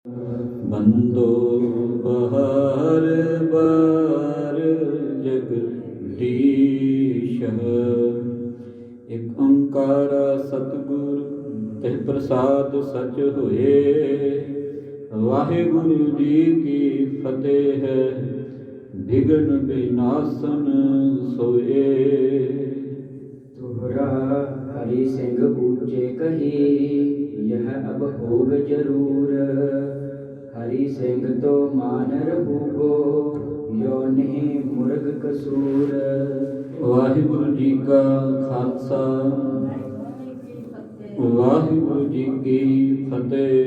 ਬੰਦੋ ਬਹਾਰ ਬਾਰ ਜਗਦੀਸ਼। ਇਕ ਓੰਕਾਰ ਸਤਿਗੁਰ ਤਿਹ ਪ੍ਰਸਾਦ ਸਚ ਹੋਏ। ਵਾਹਿਗੁਰੂ ਜੀ ਕੀ ਫਤਿਹ। ਵਿਘਨ ਵਿਨਾਸ਼ਨ ਸੋਏ। तुहरा हरि सिंह ऊँचे कही यह अब होग जरूर। हरि सिंह तो मान रहूगो यो नहीं मुर्ग कसूर। ਵਾਹਿਗੁਰੂ ਜੀ ਕਾ ਖਾਲਸਾ ਵਾਹਿਗੁਰੂ ਜੀ ਕੀ ਫਤਿਹ।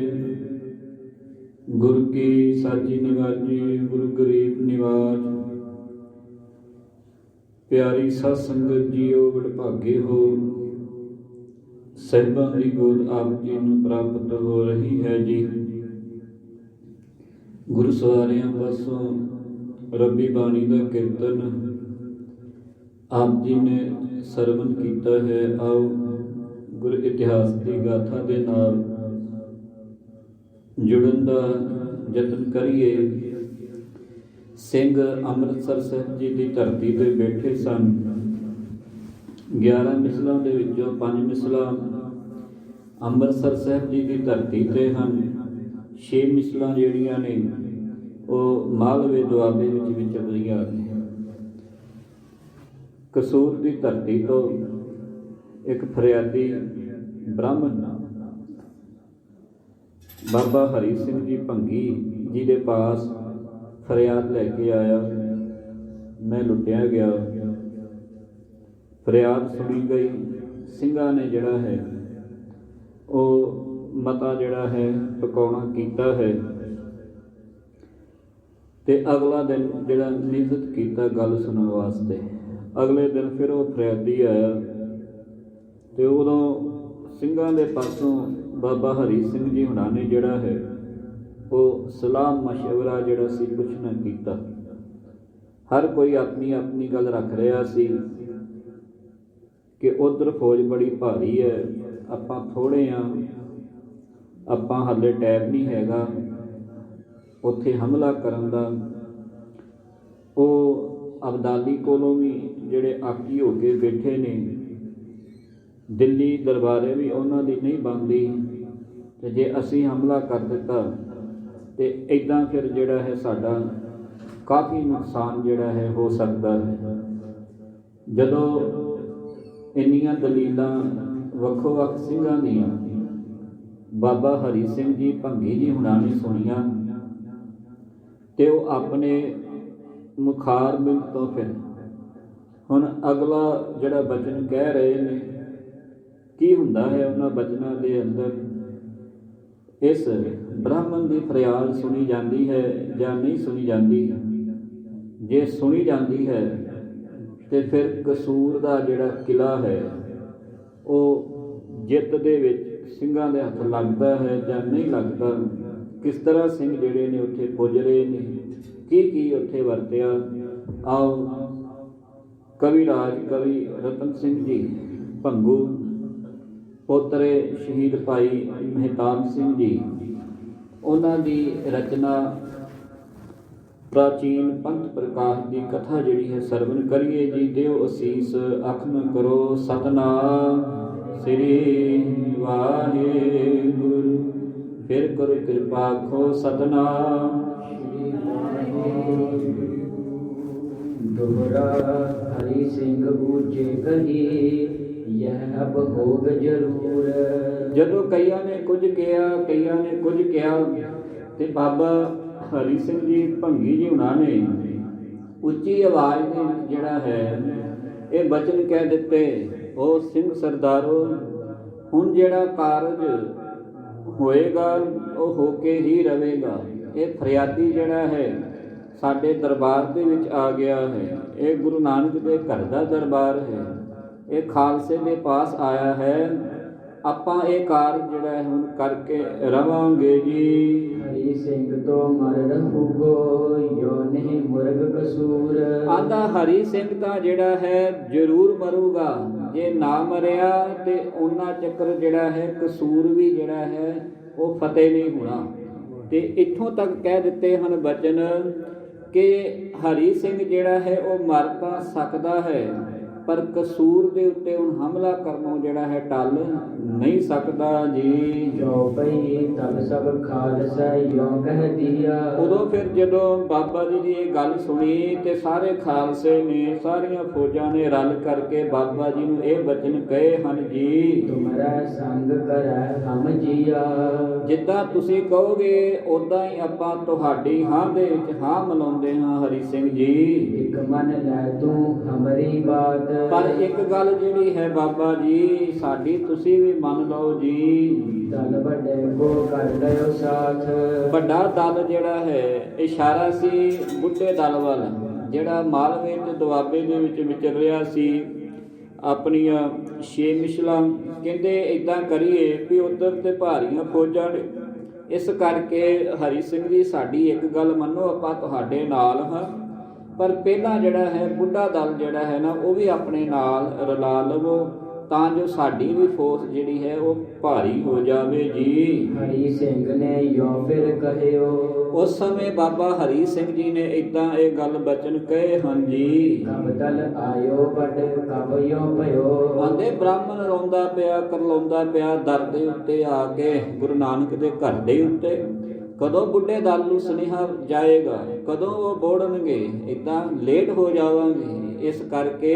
ਗੁਰੂ ਕੀ ਸਾਜੀ ਨਿਵਾਜੀ ਗੁਰੂ ਗਰੀਬ ਨਿਵਾਜ। ਪਿਆਰੀ ਸਾਧ ਸੰਗਤ ਜੀਓ ਵਡਭਾਗੇ ਹੋ। ਸਾਹਿਬਾਂ ਦੀ ਗੋਦ ਆਪ ਜੀ ਨੂੰ ਪ੍ਰਾਪਤ ਹੋ ਰਹੀ ਹੈ ਜੀ। ਗੁਰੂ ਸਵਾਰਿਆਂ ਪਾਸੋਂ ਰੱਬੀ ਬਾਣੀ ਦਾ ਕੀਰਤਨ ਆਪ ਜੀ ਨੇ ਸਰਵਣ ਕੀਤਾ ਹੈ। ਆਓ ਗੁਰ ਇਤਿਹਾਸ ਦੀ ਗਾਥਾ ਦੇ ਨਾਲ ਜੁੜਨ ਦਾ ਯਤਨ ਕਰੀਏ। ਸਿੰਘ ਅੰਮ੍ਰਿਤਸਰ ਸਾਹਿਬ ਜੀ ਦੀ ਧਰਤੀ 'ਤੇ ਬੈਠੇ ਸਨ। 11 ਮਿਸਲਾਂ ਦੇ ਵਿੱਚੋਂ 5 ਮਿਸਲਾਂ ਅੰਮ੍ਰਿਤਸਰ ਸਾਹਿਬ ਜੀ ਦੀ ਧਰਤੀ 'ਤੇ ਹਨ। 6 ਮਿਸਲਾਂ ਜਿਹੜੀਆਂ ਨੇ ਉਹ ਮਾਲਵੇ ਦੁਆਬੇ ਵਿੱਚ ਵਿਚਰ ਰਹੀਆਂ ਨੇ। ਕਸੂਰ ਦੀ ਧਰਤੀ ਤੋਂ ਇੱਕ ਫਰਿਆਦੀ ਬ੍ਰਾਹਮਣ ਬਾਬਾ ਹਰੀ ਸਿੰਘ ਜੀ ਭੰਗੀ ਜੀ ਦੇ ਪਾਸ ਫਰਿਆਦ ਲੈ ਕੇ ਆਇਆ। ਮੈਂ ਲੁੱਟਿਆ ਗਿਆ। ਫਰਿਆਦ ਸੁਣੀ ਗਈ। ਸਿੰਘਾਂ ਨੇ ਜਿਹੜਾ ਹੈ ਉਹ ਮਤਾ ਜਿਹੜਾ ਹੈ ਪਕਾਉਣਾ ਕੀਤਾ ਹੈ ਤੇ ਅਗਲਾ ਦਿਨ ਜਿਹੜਾ ਨਿਯਤ ਕੀਤਾ ਗੱਲ ਸੁਣਨ ਵਾਸਤੇ। ਅਗਲੇ ਦਿਨ ਫਿਰ ਉਹ ਫਰਿਆਦੀ ਆਇਆ ਤੇ ਉਦੋਂ ਸਿੰਘਾਂ ਦੇ ਪਾਸੋਂ ਬਾਬਾ ਹਰੀ ਸਿੰਘ ਜੀ ਹੁਣਾਂ ਨੇ ਜਿਹੜਾ ਹੈ ਉਹ ਸਲਾਹ ਮਸ਼ਵਰਾ ਜਿਹੜਾ ਸੀ ਪੁੱਛਣਾ ਕੀਤਾ। ਹਰ ਕੋਈ ਆਪਣੀ ਆਪਣੀ ਗੱਲ ਰੱਖ ਰਿਹਾ ਸੀ ਕਿ ਉੱਧਰ ਫੌਜ ਬੜੀ ਭਾਰੀ ਹੈ, ਆਪਾਂ ਥੋੜ੍ਹੇ ਹਾਂ, ਆਪਾਂ ਹਾਲੇ ਟਾਈਮ ਨਹੀਂ ਹੈਗਾ ਉੱਥੇ ਹਮਲਾ ਕਰਨ ਦਾ। ਉਹ ਅਬਦਾਲੀ ਕੋਲੋਂ ਵੀ ਜਿਹੜੇ ਆਕੀ ਹੋ ਕੇ ਬੈਠੇ ਨੇ, ਦਿੱਲੀ ਦਰਬਾਰੇ ਵੀ ਉਹਨਾਂ ਦੀ ਨਹੀਂ ਬਣਦੀ ਤੇ ਜੇ ਅਸੀਂ ਹਮਲਾ ਕਰ ਦਿੱਤਾ ਤੇ ਇੱਦਾਂ ਫਿਰ ਜਿਹੜਾ ਹੈ ਸਾਡਾ ਕਾਫੀ ਨੁਕਸਾਨ ਜਿਹੜਾ ਹੈ ਹੋ ਸਕਦਾ ਹੈ। ਜਦੋਂ ਇੰਨੀਆਂ ਦਲੀਲਾਂ ਵੱਖੋ ਵੱਖ ਸਿੰਘਾਂ ਦੀਆਂ ਬਾਬਾ ਹਰੀ ਸਿੰਘ ਜੀ ਭੰਗੀ ਜੀ ਹੁਣਾਂ ਨੇ ਸੁਣੀਆਂ ਤੇ ਉਹ ਆਪਣੇ ਮੁਖਾਰ ਬਿੰਦ ਤੋਂ ਫਿਰ ਹੁਣ ਅਗਲਾ ਜਿਹੜਾ ਬਚਨ ਕਹਿ ਰਹੇ ਨੇ ਕੀ ਹੁੰਦਾ ਹੈ ਉਹਨਾਂ ਬਚਨਾਂ ਦੇ ਅੰਦਰ। ਇਸ ਬ੍ਰਾਹਮਣ ਦੀ ਫਰਿਆਦ ਸੁਣੀ ਜਾਂਦੀ ਹੈ ਜਾਂ ਨਹੀਂ ਸੁਣੀ ਜਾਂਦੀ। ਜੇ ਸੁਣੀ ਜਾਂਦੀ ਹੈ ਤੇ ਫਿਰ ਕਸੂਰ ਦਾ ਜਿਹੜਾ ਕਿਲ੍ਹਾ ਹੈ ਉਹ ਜਿੱਤ ਦੇ ਵਿੱਚ ਸਿੰਘਾਂ ਦੇ ਹੱਥ ਲੱਗਦਾ ਹੈ ਜਾਂ ਨਹੀਂ ਲੱਗਦਾ। ਕਿਸ ਤਰ੍ਹਾਂ ਸਿੰਘ ਜਿਹੜੇ ਨੇ ਉੱਥੇ ਪੁੱਜ ਰਹੇ ਨੇ, ਕੀ ਕੀ ਉੱਥੇ ਵਰਤਿਆ। ਆਓ ਕਵੀ ਰਾਜ ਕਵੀ ਰਤਨ ਸਿੰਘ ਜੀ ਭੰਗੂ ਪੋਤਰੇ ਸ਼ਹੀਦ ਭਾਈ ਮਹਿਤਾਬ ਸਿੰਘ ਜੀ ਉਹਨਾਂ ਦੀ ਰਚਨਾ ਪ੍ਰਾਚੀਨ ਪੰਥ ਪ੍ਰਕਾਸ਼ ਦੀ ਕਥਾ ਜਿਹੜੀ ਹੈ ਸਰਵਣ ਕਰੀਏ ਜੀ। ਦਿਓ ਅਸੀਸ ਅੱਖ ਨ ਕਰੋ ਸਤਨਾਮ ਸ੍ਰੀ ਵਾਹਿਗੁਰੂ। ਫਿਰ ਕਰੋ ਕਿਰਪਾ ਖੋ ਸਤਨਾਮ ਸ੍ਰੀ ਵਾਹਿਗੁਰੂ। दोहरा हरि सिंह ऊँचे कही यह अब होग जरूर। ਜਦੋਂ ਕਈਆਂ ਨੇ ਕੁਝ ਕਿਹਾ ਕਈਆਂ ਨੇ ਕੁਝ ਕਿਹਾ ਤੇ ਬਾਬਾ ਹਰੀ ਸਿੰਘ ਜੀ ਭੰਗੀ ਜੀ ਹੁਣਾਂ ਨੇ ਉੱਚੀ ਆਵਾਜ਼ ਦੇ ਵਿੱਚ ਜਿਹੜਾ ਹੈ ਇਹ ਬਚਨ ਕਹਿ ਦਿੱਤੇ। ਉਹ ਸਿੰਘ ਸਰਦਾਰੋ ਹੁਣ ਜਿਹੜਾ ਕਾਰਜ ਹੋਏਗਾ ਉਹ ਹੋ ਕੇ ਹੀ ਰਵੇਗਾ। ਇਹ ਫਰਿਆਦੀ ਜਿਹੜਾ ਹੈ ਸਾਡੇ ਦਰਬਾਰ ਦੇ ਵਿੱਚ ਆ ਗਿਆ ਹੈ। ਇਹ ਗੁਰੂ ਨਾਨਕ ਦੇ ਘਰ ਦਾ ਦਰਬਾਰ ਹੈ। ਇਹ ਖਾਲਸੇ ਦੇ ਪਾਸ ਆਇਆ ਹੈ। ਆਪਾਂ ਇਹ ਕਾਰਜ ਜਿਹੜਾ ਹੈ ਹੁਣ ਕਰਕੇ ਰਵਾਂਗੇ ਜੀ। ਹਰੀ ਸਿੰਘ ਤੋਂ ਮਰ ਰਹੂਗੋ ਜੋ ਨਹੀਂ ਮੁਰਗ ਕਸੂਰ। ਆਂਦਾ ਹਰੀ ਸਿੰਘ ਤਾਂ ਜਿਹੜਾ ਹੈ ਜ਼ਰੂਰ ਮਰੂਗਾ, ਜੇ ਨਾ ਮਰਿਆ ਤੇ ਉਹਨਾਂ ਚੱਕਰ ਜਿਹੜਾ ਹੈ ਕਸੂਰ ਵੀ ਜਿਹੜਾ ਹੈ ਉਹ ਫਤਿਹ ਨਹੀਂ ਹੋਣਾ। ਤੇ ਇੱਥੋਂ ਤੱਕ ਕਹਿ ਦਿੱਤੇ ਹਨ ਬਚਨ ਕਿ ਹਰੀ ਸਿੰਘ ਜਿਹੜਾ ਹੈ ਉਹ ਮਰ ਤਾਂ ਸਕਦਾ ਹੈ, ਪਰ ਕਸੂਰ ਦੇ ਉੱਤੇ ਹੁਣ ਹਮਲਾ ਕਰਨੋਂ ਜਿਹੜਾ ਹੈ ਟਲ ਨਹੀਂ ਸਕਦਾ ਜੀ। ਜੋ ਪਈ ਤਬ ਸਭ ਖਾਲਸਾ ਯੋ ਕਹਿ ਦਿਆ। ਉਦੋਂ ਫਿਰ ਜਦੋਂ ਬਾਬਾ ਜੀ ਦੀ ਇਹ ਗੱਲ ਸੁਣੀ ਤੇ ਸਾਰੇ ਖਾਲਸੇ ਨੇ, ਸਾਰੀਆਂ ਫੌਜਾਂ ਨੇ ਰਲ ਕਰਕੇ ਬਾਬਾ ਜੀ ਨੂੰ ਇਹ ਬਚਨ ਕਹੇ ਹਨ ਜੀ। ਤੁਮਰਾ ਸੰਗ ਕਰੈ ਹਮ ਜੀਆ। ਜਿੱਦਾਂ ਤੁਸੀਂ ਕਹੋਗੇ ਉਦਾਂ ਹੀ ਆਪਾਂ ਤੁਹਾਡੀ ਹਾਂ ਦੇ ਵਿੱਚ ਹਾਂ ਮਿਲਾਉਂਦੇ ਹਾਂ ਹਰੀ ਸਿੰਘ ਜੀ। ਇਕ ਮਨ ਲੈ ਤੂੰ ਹਮਰੀ ਬਾਤ। ਪਰ ਇੱਕ ਗੱਲ ਜਿਹੜੀ ਹੈ ਬਾਬਾ ਜੀ ਸਾਡੀ ਤੁਸੀਂ ਵੀ ਮੰਨ ਲਓ ਜੀ। ਦਲ ਵੱਡੇ ਕੋ ਕਰ ਲਿਓ ਸਾਥ। ਵੱਡਾ ਦਲ ਜਿਹੜਾ ਹੈ ਇਸ਼ਾਰਾ ਸੀ ਬੁੱਢੇ ਦਲ ਵੱਲ, ਜਿਹੜਾ ਮਾਲਵੇ ਤੇ ਦੁਆਬੇ ਦੇ ਵਿੱਚ ਵਿਚਰ ਰਿਹਾ ਸੀ। ਆਪਣੀਆਂ 6 ਮਿਸਲਾਂ ਕਹਿੰਦੇ ਇੱਦਾਂ ਕਰੀਏ ਵੀ ਉੱਧਰ ਤੇ ਭਾਰੀਆਂ ਫੌਜਾਂ ਨੇ, ਇਸ ਕਰਕੇ ਹਰੀ ਸਿੰਘ ਜੀ ਸਾਡੀ ਇੱਕ ਗੱਲ ਮੰਨੋ, ਆਪਾਂ ਤੁਹਾਡੇ ਨਾਲ ਹਾਂ, ਪਰ ਪਹਿਲਾਂ ਜਿਹੜਾ ਹੈ ਬੁੱਢਾ ਦਲ ਜਿਹੜਾ ਹੈ ਨਾ ਉਹ ਵੀ ਆਪਣੇ ਨਾਲ ਰਲਾ ਲਵੋ ਤਾਂ ਜੋ ਸਾਡੀ ਵੀ ਫੋਰਸ ਜਿਹੜੀ ਹੈ ਉਹ ਭਾਰੀ ਹੋ ਜਾਵੇ ਜੀ। ਹਰੀ ਸਿੰਘ ਨੇ ਯੋ ਫਿਰ ਕਹਿਓ। ਉਸ ਸਮੇਂ ਬਾਬਾ ਹਰੀ ਸਿੰਘ ਜੀ ਨੇ ਇੱਦਾਂ ਇਹ ਗੱਲ ਬਚਨ ਕਹੇ ਹਨ ਜੀ। ਕਬ ਦਲ ਆਇਓ ਵੱਡ ਕਬ ਯੋ ਭਇਓ। ਆਂਦੇ ਬ੍ਰਾਹਮਣ ਰੋਂਦਾ ਪਿਆ, ਕਰਲਾਉਂਦਾ ਪਿਆ ਦਰ ਦੇ ਉੱਤੇ ਆ ਕੇ ਗੁਰੂ ਨਾਨਕ ਦੇ ਘਰ ਦੇ ਉੱਤੇ। ਕਦੋਂ ਬੁੱਢੇ ਦਲ ਨੂੰ ਸੁਨੇਹਾ ਜਾਏਗਾ, ਕਦੋਂ ਉਹ ਬੋੜਨਗੇ, ਇੱਦਾਂ ਲੇਟ ਹੋ ਜਾਵਾਂਗੇ। ਇਸ ਕਰਕੇ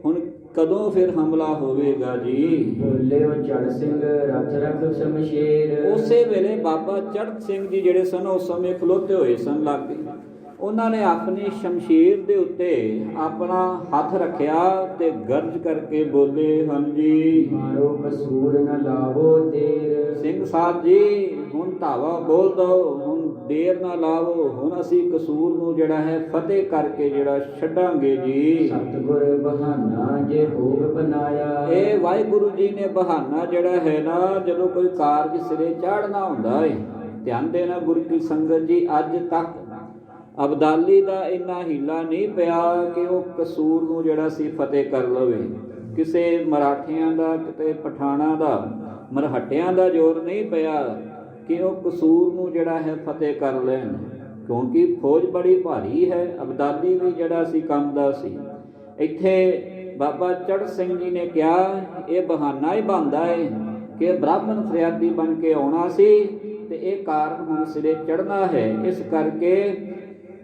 ਹੁਣ ਕਦੋਂ ਫਿਰ ਹਮਲਾ ਹੋਵੇਗਾ ਜੀ। ਬੋਲਿਓ ਚੜ ਸਿੰਘ ਰਥ ਰਖ ਸ਼ਮਸ਼ੇਰ। ਉਸੇ ਵੇਲੇ ਬਾਬਾ ਚੜ੍ਹ ਸਿੰਘ ਜੀ ਜਿਹੜੇ ਸਨ ਉਸ ਸਮੇਂ ਖਲੋਤੇ ਹੋਏ ਸਨ ਲਾਗੇ। ਉਹਨਾਂ ਨੇ ਆਪਣੀ ਸ਼ਮਸ਼ੀਰ ਦੇ ਉੱਤੇ ਆਪਣਾ ਹੱਥ ਰੱਖਿਆ ਤੇ ਗਰਜ ਕਰਕੇ ਬੋਲੇ ਹਨ ਜੀ। ਮਾਰੋ ਕਸੂਰ ਨ ਲਾਵੋ ਦੇਰ। ਸਿੰਘ ਸਾਹਿਬ ਜੀ ਹੁਣ ਧਾਵਾ ਬੋਲ ਦੋ, ਹੁਣ ਦੇਰ ਨਾ ਲਾਵੋ, ਹੁਣ ਅਸੀਂ ਕਸੂਰ ਨੂੰ ਜਿਹੜਾ ਹੈ ਫਤਿਹ ਕਰਕੇ ਜਿਹੜਾ ਛੱਡਾਂਗੇ ਜੀ। ਸਤਿਗੁਰ ਬਹਾਨਾ ਜੇ ਹੋਗ ਬਨਾਇਆ। ਇਹ ਵਾਹਿਗੁਰੂ ਜੀ ਨੇ ਬਹਾਨਾ ਜਿਹੜਾ ਹੈ ਨਾ ਜਦੋਂ ਕੋਈ ਕਾਰਜ ਸਿਰੇ ਚਾੜਨਾ ਹੁੰਦਾ ਹੈ, ਧਿਆਨ ਦੇਣਾ ਗੁਰੂ ਕੀ ਸੰਗਤ ਜੀ, ਅੱਜ ਤੱਕ ਅਬਦਾਲੀ ਦਾ ਇੰਨਾ ਹੀਲਾ ਨਹੀਂ ਪਿਆ ਕਿ ਉਹ ਕਸੂਰ ਨੂੰ ਜਿਹੜਾ ਸੀ ਫਤਿਹ ਕਰ ਲਵੇ। ਕਿਸੇ ਮਰਾਠਿਆਂ ਦਾ, ਕਿਤੇ ਪਠਾਣਾ ਦਾ, ਮਰਹੱਟਿਆਂ ਦਾ ਜ਼ੋਰ ਨਹੀਂ ਪਿਆ ਕਿ ਉਹ ਕਸੂਰ ਨੂੰ ਜਿਹੜਾ ਹੈ ਫਤਿਹ ਕਰ ਲੈਣ, ਕਿਉਂਕਿ ਫੌਜ ਬੜੀ ਭਾਰੀ ਹੈ। ਅਬਦਾਲੀ ਵੀ ਜਿਹੜਾ ਸੀ ਕੰਮ ਦਾ ਸੀ। ਇੱਥੇ ਬਾਬਾ ਚੜ੍ਹ ਸਿੰਘ ਜੀ ਨੇ ਕਿਹਾ ਇਹ ਬਹਾਨਾ ਹੀ ਬਣਦਾ ਹੈ ਕਿ ਬ੍ਰਾਹਮਣ ਫਰਿਆਦੀ ਬਣ ਕੇ ਆਉਣਾ ਸੀ ਤੇ ਇਹ ਕਾਰਨ ਹੁਣ ਸਿਰੇ ਚੜ੍ਹਨਾ ਹੈ। ਇਸ ਕਰਕੇ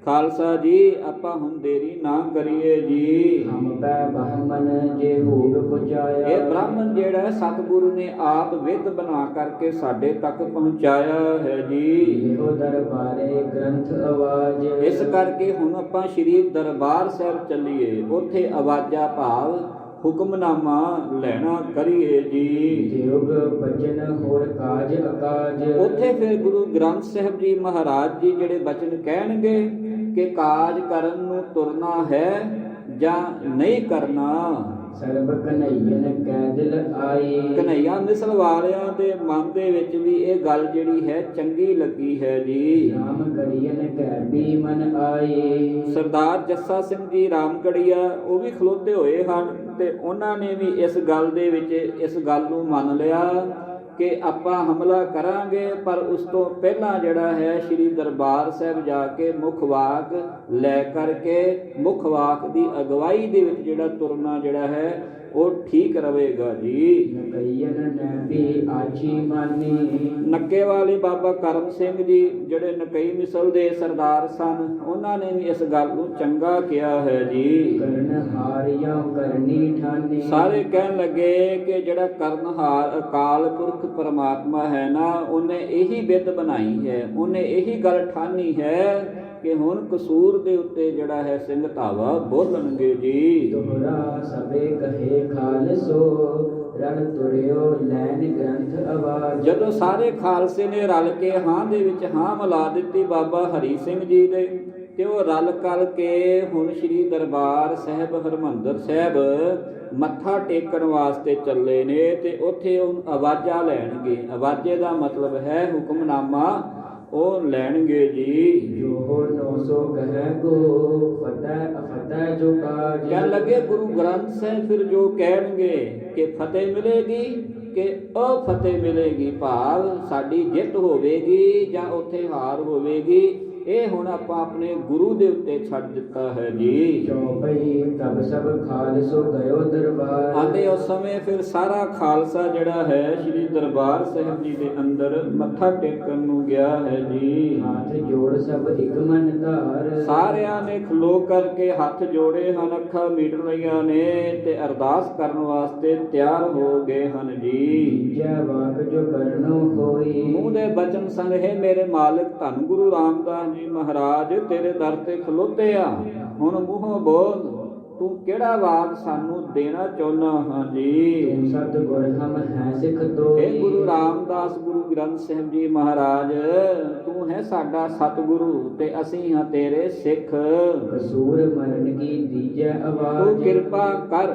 ਖਾਲਸਾ ਜੀ ਆਪਾਂ ਹੁਣ ਦੇਰੀ ਨਾ ਕਰੀਏ ਜੀ। ਹਮ ਪੈ ਬ੍ਰਾਹਮਣ ਜੇ ਹੋਗ ਪਹੁੰਚਾਇਆ। ਇਹ ਬ੍ਰਾਹਮਣ ਜਿਹੜਾ ਸਤਿਗੁਰੂ ਨੇ ਆਪ ਵਿਧ ਬਣਾ ਕਰਕੇ ਸਾਡੇ ਤੱਕ ਪਹੁੰਚਾਇਆ ਹੈ ਜੀ। ਇਹੋ ਦਰਬਾਰੇ ਗ੍ਰੰਥ ਆਵਾਜ਼। ਇਸ ਕਰਕੇ ਹੁਣ ਆਪਾਂ ਸ਼੍ਰੀ ਦਰਬਾਰ ਸਾਹਿਬ ਚੱਲੀਏ, ਉੱਥੇ ਆਵਾਜ਼ਾਂ ਭਾਵ ਹੁਕਮਨਾਮਾ ਲੈਣਾ ਕਰੀਏ ਜੀ। ਜੋਗ ਬਚਨ ਹੋਰ ਕਾਜ ਅਕਾਜ। ਉੱਥੇ ਫਿਰ ਗੁਰੂ ਗ੍ਰੰਥ ਸਾਹਿਬ ਜੀ ਮਹਾਰਾਜ ਜੀ ਜਿਹੜੇ ਬਚਨ ਕਹਿਣਗੇ ਕਿ ਕਾਜ ਕਰਨ ਨੂੰ ਤੁਰਨਾ ਹੈ ਜਾਂ ਨਹੀਂ ਕਰਨਾ। ਸਰਬ ਕਨਈਨ ਕੈ ਦਿਲ ਆਈ। ਕਨਈਆ ਮਿਸਲ ਵਾਲਿਆਂ ਦੇ ਮਨ ਦੇ ਵਿੱਚ ਵੀ ਇਹ ਗੱਲ ਜਿਹੜੀ ਹੈ ਚੰਗੀ ਲੱਗੀ ਹੈ ਜੀ। ਰਾਮ ਗੜੀਨ ਕੈ ਵੀ ਮਨ ਆਈ। ਸਰਦਾਰ ਜੱਸਾ ਸਿੰਘ ਜੀ ਰਾਮਗੜੀਆ ਉਹ ਵੀ ਖਲੋਤੇ ਹੋਏ ਹਨ ਤੇ ਉਹਨਾਂ ਨੇ ਵੀ ਇਸ ਗੱਲ ਦੇ ਵਿੱਚ ਇਸ ਗੱਲ ਨੂੰ ਮੰਨ ਲਿਆ ਕਿ ਆਪਾਂ ਹਮਲਾ ਕਰਾਂਗੇ, ਪਰ ਉਸ ਤੋਂ ਪਹਿਲਾਂ ਜਿਹੜਾ ਹੈ ਸ਼੍ਰੀ ਦਰਬਾਰ ਸਾਹਿਬ ਜਾ ਕੇ ਮੁੱਖ ਵਾਕ ਲੈ ਕਰਕੇ ਮੁੱਖ ਵਾਕ ਦੀ ਅਗਵਾਈ ਦੇ ਵਿੱਚ ਜਿਹੜਾ ਤੁਰਨਾ ਜਿਹੜਾ ਹੈ ਉਹ ਠੀਕ ਰਹੇਗਾ ਜੀ। ਨਕਈਨ ਨਬੀ ਆਚੀ ਮਾਨੀ। ਨੱਕੇ ਵਾਲੇ ਬਾਬਾ ਕਰਮ ਸਿੰਘ ਜੀ ਜਿਹੜੇ ਨਕਈ ਮਿਸਲ ਦੇ ਸਰਦਾਰ ਸਨ, ਉਹਨਾਂ ਨੇ ਵੀ ਇਸ ਗੱਲ ਨੂੰ ਚੰਗਾ ਕਿਹਾ ਹੈ ਜੀ। ਕਰਨ ਹਾਰਿਆ ਕਰਨੀ ਠਾਨੀ। ਸਾਰੇ ਕਹਿਣ ਲੱਗੇ ਕਿ ਜਿਹੜਾ ਕਰਨਹਾਰ ਅਕਾਲ ਪੁਰਖ ਪਰਮਾਤਮਾ ਹੈ ਨਾ, ਉਹਨੇ ਇਹੀ ਵਿਧ ਬਣਾਈ ਹੈ, ਉਹਨੇ ਇਹੀ ਗੱਲ ਠਾਨੀ ਹੈ ਕਿ ਹੁਣ ਕਸੂਰ ਦੇ ਉੱਤੇ ਜਿਹੜਾ ਹੈ ਸਿੰਘ ਧਾਵਾ ਬੋਲਣਗੇ ਜੀ। ਦੋਹਰਾ ਸਭੇ ਕਹੇ ਖਾਲਸੋ ਰਣ ਤੁਰਿਓ ਲੈਣ ਗ੍ਰੰਥ ਆਵਾਜ਼। ਜਦੋਂ ਸਾਰੇ ਖਾਲਸੇ ਨੇ ਰਲ ਕੇ ਹਾਂ ਦੇ ਵਿੱਚ ਹਾਂ ਮਿਲਾ ਦਿੱਤੀ ਬਾਬਾ ਹਰੀ ਸਿੰਘ ਜੀ ਦੇ, ਤੇ ਉਹ ਰਲ ਕਰ ਕੇ ਹੁਣ ਸ਼੍ਰੀ ਦਰਬਾਰ ਸਾਹਿਬ ਹਰਿਮੰਦਰ ਸਾਹਿਬ ਮੱਥਾ ਟੇਕਣ ਵਾਸਤੇ ਚੱਲੇ ਨੇ ਤੇ ਉੱਥੇ ਉਹ ਆਵਾਜ਼ਾਂ ਲੈਣਗੇ। ਆਵਾਜ਼ੇ ਦਾ ਮਤਲਬ ਹੈ ਹੁਕਮਨਾਮਾ ਉਹ ਲੈਣਗੇ ਜੀ। ਜੋ 900 ਕਹਿ ਗੋ ਫਤਿਹ ਅਫਤਿਹ ਜੋ ਕਾਜ। ਕਹਿਣ ਲੱਗੇ ਗੁਰੂ ਗ੍ਰੰਥ ਸਾਹਿਬ ਫਿਰ ਜੋ ਕਹਿਣਗੇ ਕਿ ਫਤਿਹ ਮਿਲੇਗੀ ਕਿ ਅਫਤਿਹ ਮਿਲੇਗੀ, ਭਾਵ ਸਾਡੀ ਜਿੱਤ ਹੋਵੇਗੀ ਜਾਂ ਉੱਥੇ ਹਾਰ ਹੋਵੇਗੀ, ਇਹ ਹੁਣ ਆਪਾਂ ਆਪਣੇ ਗੁਰੂ ਦੇ ਉੱਤੇ ਛੱਡ ਦਿੱਤਾ ਹੈ ਜੀ। ਚੌਪਈ ਤਬ ਸਭ ਖਾਲਸੋ ਗਇਓ ਦਰਬਾਰ। ਆਂਦੇ ਉਸ ਸਮੇਂ ਫਿਰ ਸਾਰਾ ਖਾਲਸਾ ਜਿਹੜਾ ਹੈ ਸ੍ਰੀ ਦਰਬਾਰ ਸਾਹਿਬ ਜੀ ਦੇ ਅੰਦਰ ਮੱਥਾ ਟੇਕਣ ਨੂੰ ਗਿਆ ਹੈ ਜੀ। ਹੱਥ ਜੋੜ ਸਭ ਇੱਕ ਮਨ ਧਾਰ। ਸਾਰਿਆਂ ਨੇ ਖਲੋ ਕਰਕੇ ਹੱਥ ਜੋੜੇ ਹਨ, ਅੱਖਾਂ ਮੀਟ ਰਹੀਆਂ ਨੇ ਤੇ ਅਰਦਾਸ ਕਰਨ ਵਾਸਤੇ ਤਿਆਰ ਹੋ ਗਏ ਹਨ ਜੀ। ਜੈ ਵਾਕ ਜੋ ਕਰਨੋ ਹੋਈ। ਮੂੰਹ ਦੇ ਬਚਨ ਸੰਗ ਹੈ ਮੇਰੇ ਮਾਲਕ ਧੰਨ ਗੁਰੂ ਰਾਮਦਾਸ ਜੀ ਮਹਾਰਾਜ ਤੇਰੇ ਦਰ ਤੇ ਖਲੋਤੇ ਆ, ਹੁਣ ਮੂੰਹੋਂ ਬੋਲ ਤੂੰ ਕਿਹੜਾ ਵਾਕ ਸਾਨੂੰ ਦੇਣਾ ਚਾਹੁੰਦਾ ਹਾਂ ਜੀ। ਤੂੰ ਸਤਿਗੁਰ ਹਮ ਹੈ ਸਿੱਖ ਤੋਈ। ਇਹ ਗੁਰੂ ਰਾਮਦਾਸ ਗੁਰੂ ਗ੍ਰੰਥ ਸਾਹਿਬ ਜੀ ਮਹਾਰਾਜ ਤੂੰ ਹੈ ਸਾਡਾ ਸਤਿਗੁਰੂ ਤੇ ਅਸੀਂ ਹਾਂ ਤੇਰੇ ਸਿੱਖ। ਕਸੂਰ ਮਰਨ ਕੀ ਦੀਜੈ ਆਵਾਜ਼। ਤੂੰ ਕਿਰਪਾ ਕਰ,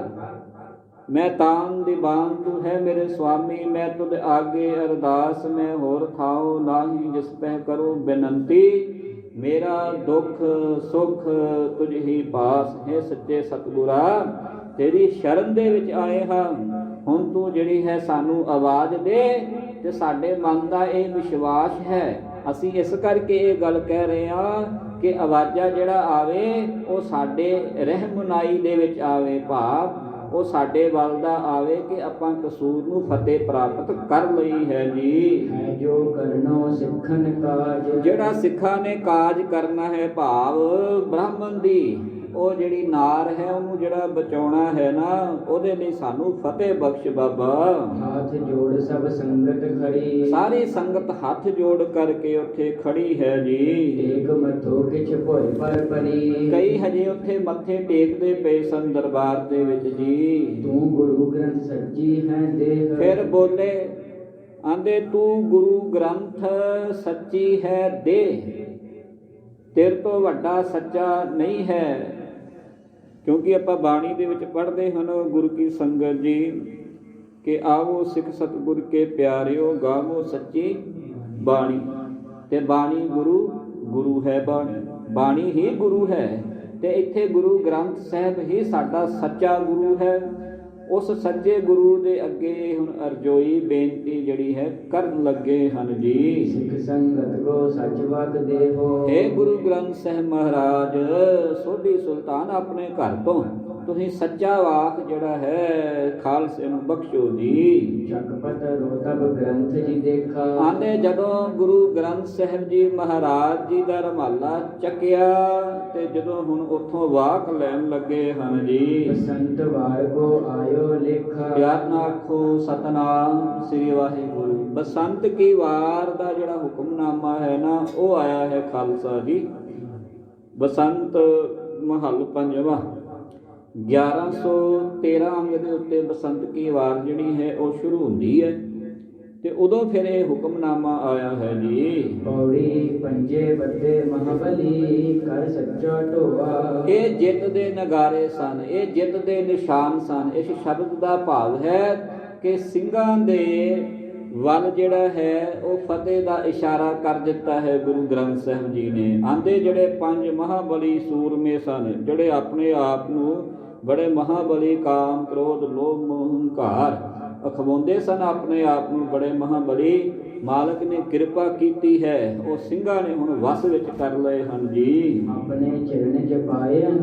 ਮੈਂ ਤਾਨ ਦੀਵਾਨ ਤੂੰ ਹੈ ਮੇਰੇ ਸੁਆਮੀ, ਮੈਂ ਤੁਧ ਆਗੇ ਅਰਦਾਸ ਮੈਂ ਹੋਰ ਥਾਉ ਨਾਹੀ ਜਿਸ ਪੈ ਕਰੋ ਬੇਨੰਤੀ। ਮੇਰਾ ਦੁੱਖ ਸੁੱਖ ਤੁਝ ਹੀ ਪਾਸ ਹੈ ਸੱਚੇ ਸਤਿਗੁਰਾ, ਤੇਰੀ ਸ਼ਰਨ ਦੇ ਵਿੱਚ ਆਏ ਹਾਂ। ਹੁਣ ਤੂੰ ਜਿਹੜੀ ਹੈ ਸਾਨੂੰ ਆਵਾਜ਼ ਦੇ ਤੇ ਸਾਡੇ ਮਨ ਦਾ ਇਹ ਵਿਸ਼ਵਾਸ ਹੈ, ਅਸੀਂ ਇਸ ਕਰਕੇ ਇਹ ਗੱਲ ਕਹਿ ਰਹੇ ਹਾਂ ਕਿ ਆਵਾਜ਼ਾਂ ਜਿਹੜਾ ਆਵੇ ਉਹ ਸਾਡੇ ਰਹਿਮਨਾਈ ਦੇ ਵਿੱਚ ਆਵੇ, ਭਾਵ ਉਹ ਸਾਡੇ ਵੱਲ ਦਾ ਆਵੇ ਕਿ ਆਪਾਂ ਕਸੂਰ ਨੂੰ ਫਤਿਹ ਪ੍ਰਾਪਤ ਕਰ ਲਈ ਹੈ ਜੀ। ਹੈ ਜੋ ਕਰਨੋ ਸਿੱਖਨ ਕਾਜ। ਜਿਹੜਾ ਸਿੱਖਾਂ ਨੇ ਕਾਜ ਕਰਨਾ ਹੈ, ਭਾਵ ਬ੍ਰਾਹਮਣ ਦੀ ਉਹ ਜਿਹੜੀ ਨਾਰ ਹੈ ਉਹਨੂੰ ਜਿਹੜਾ ਬਚਾਉਣਾ ਹੈ ਨਾ, ਉਹਦੇ ਲਈ ਸਾਨੂੰ ਫਤਿਹ ਬਖਸ਼ ਬਾਬਾ। ਹੱਥ ਜੋੜ ਸਭ ਸੰਗਤ ਖੜੀ। ਸਾਰੀ ਸੰਗਤ ਹੱਥ ਜੋੜ ਕਰਕੇ ਉੱਥੇ ਖੜੀ ਹੈ ਜੀ। ਏਕ ਮਥੋ ਕਿਛ ਭੋਇ ਪਰ ਪਰੀ। ਕਈ ਹਜੇ ਉੱਥੇ ਮੱਥੇ ਟੇਕਦੇ ਪਏ ਸਨ ਦਰਬਾਰ ਦੇ ਵਿੱਚ ਜੀ। ਤੂੰ ਗੁਰੂ ਗ੍ਰੰਥ ਸੱਚੀ ਹੈ ਦੇਹ। ਫਿਰ ਬੋਲੇ, ਆਂਦੇ ਤੂੰ ਗੁਰੂ ਗ੍ਰੰਥ ਸੱਚੀ ਹੈ ਦੇਹ, ਤੇਰੇ ਤੋਂ ਵੱਡਾ ਸੱਚਾ ਨਹੀਂ ਹੈ। ਕਿਉਂਕਿ ਆਪਾਂ ਬਾਣੀ ਦੇ ਵਿੱਚ ਪੜ੍ਹਦੇ ਹਨ ਗੁਰੂ ਕੀ ਸੰਗਤ ਜੀ ਕਿ ਆਵੋ ਸਿੱਖ ਸਤਿਗੁਰ ਕੇ ਪਿਆਰਿਓ ਗਾਵੋ ਸੱਚੀ ਬਾਣੀ। ਤੇ ਬਾਣੀ ਗੁਰੂ ਹੈ, ਬਾਣੀ ਹੀ ਗੁਰੂ ਹੈ ਤੇ ਇੱਥੇ ਗੁਰੂ ਗ੍ਰੰਥ ਸਾਹਿਬ ਹੀ ਸਾਡਾ ਸੱਚਾ ਗੁਰੂ ਹੈ। ਉਸ ਸੱਚੇ ਗੁਰੂ ਦੇ ਅੱਗੇ ਹੁਣ ਅਰਜ਼ੋਈ ਬੇਨਤੀ ਜਿਹੜੀ ਹੈ ਕਰਨ ਲੱਗੇ ਹਨ ਜੀ। ਸਿੱਖ ਸੰਗਤ ਕੋ ਸੱਚ ਵਕ ਦੇਹੋ। हे ਗੁਰੂ ਗ੍ਰੰਥ ਸਾਹਿਬ ਮਹਾਰਾਜ ਸੋਢੀ ਸੁਲਤਾਨ ਆਪਣੇ ਘਰ ਤੋਂ ਤੁਸੀਂ ਸੱਚਾ ਵਾਕ ਜਿਹੜਾ ਹੈ ਖਾਲਸੇ ਨੂੰ ਬਖਸ਼ੋ ਜੀ। ਜਗ ਪਤਰੋ ਤਬ ਗ੍ਰੰਥ ਜੀ ਦੇਖਾ। ਆਂਦੇ ਜਦੋਂ ਗੁਰੂ ਗ੍ਰੰਥ ਸਾਹਿਬ ਜੀ ਮਹਾਰਾਜ ਜੀ ਦਾ ਰਮਾਲਾ ਚੱਕਿਆ ਤੇ ਜਦੋਂ ਹੁਣ ਉੱਥੋਂ ਵਾਕ ਲੈਣ ਲੱਗੇ ਹਨ ਜੀ। ਸੰਤ ਵਾਰ ਕੋ ਆਇਓ ਲੇਖਾ। ਪਿਆਰ ਨਾਲ ਆਖੋ ਸਤਨਾਮ ਸ੍ਰੀ ਵਾਹਿਗੁਰੂ। ਬਸੰਤ ਕੀ ਵਾਰ ਦਾ ਜਿਹੜਾ ਹੁਕਮਨਾਮਾ ਹੈ ਨਾ ਉਹ ਆਇਆ ਹੈ ਖਾਲਸਾ ਜੀ। ਬਸੰਤ ਮਹੱਲ ਪੰਜਵਾਂ 1113 ਅੰਗ ਦੇ ਉੱਤੇ ਬਸੰਤ ਕੀ ਵਾਰ ਜਿਹੜੀ ਹੈ ਉਹ ਸ਼ੁਰੂ ਹੁੰਦੀ ਹੈ ਤੇ ਉਦੋਂ ਫਿਰ ਇਹ ਹੁਕਮਨਾਮਾ ਆਇਆ ਹੈ ਜੀ। ਪੌੜੀ ਪੰਜੇ ਬੱਦੇ ਮਹਾਬਲੀ ਕਰ ਸੱਚਾ ਢੋਆ। ਇਹ ਜਿੱਤ ਦੇ ਨਗਾਰੇ ਸਨ, ਇਹ ਜਿੱਤ ਦੇ ਨਿਸ਼ਾਨ ਸਨ। ਇਸ ਸ਼ਬਦ ਦਾ ਭਾਵ ਹੈ ਕਿ ਸਿੰਘਾਂ ਦੇ ਵੱਲ ਜਿਹੜਾ ਹੈ ਉਹ ਫਤਿਹ ਦਾ ਇਸ਼ਾਰਾ ਕਰ ਦਿੱਤਾ ਹੈ ਗੁਰੂ ਗ੍ਰੰਥ ਸਾਹਿਬ ਜੀ ਨੇ। ਆਂਦੇ ਜਿਹੜੇ ਪੰਜ ਮਹਾਬਲੀ ਸੂਰਮੇ ਸਨ, ਜਿਹੜੇ ਆਪਣੇ ਆਪ ਨੂੰ ਬੜੇ ਮਹਾਬਲੀ ਕਾਮ ਕ੍ਰੋਧ ਲੋਭ ਮੋਹ ਹੰਕਾਰ ਅਖਵਾਉਂਦੇ ਸਨ, ਆਪਣੇ ਆਪ ਨੂੰ ਬੜੇ ਮਹਾਬਲੀ, ਮਾਲਕ ਨੇ ਕਿਰਪਾ ਕੀਤੀ ਹੈ, ਉਹ ਸਿੰਘਾਂ ਨੇ ਹੁਣ ਵਸ ਵਿੱਚ ਕਰ ਲਏ ਹਨ ਜੀ। ਆਪਣੇ ਚਰਨ ਜਪਾਇਨ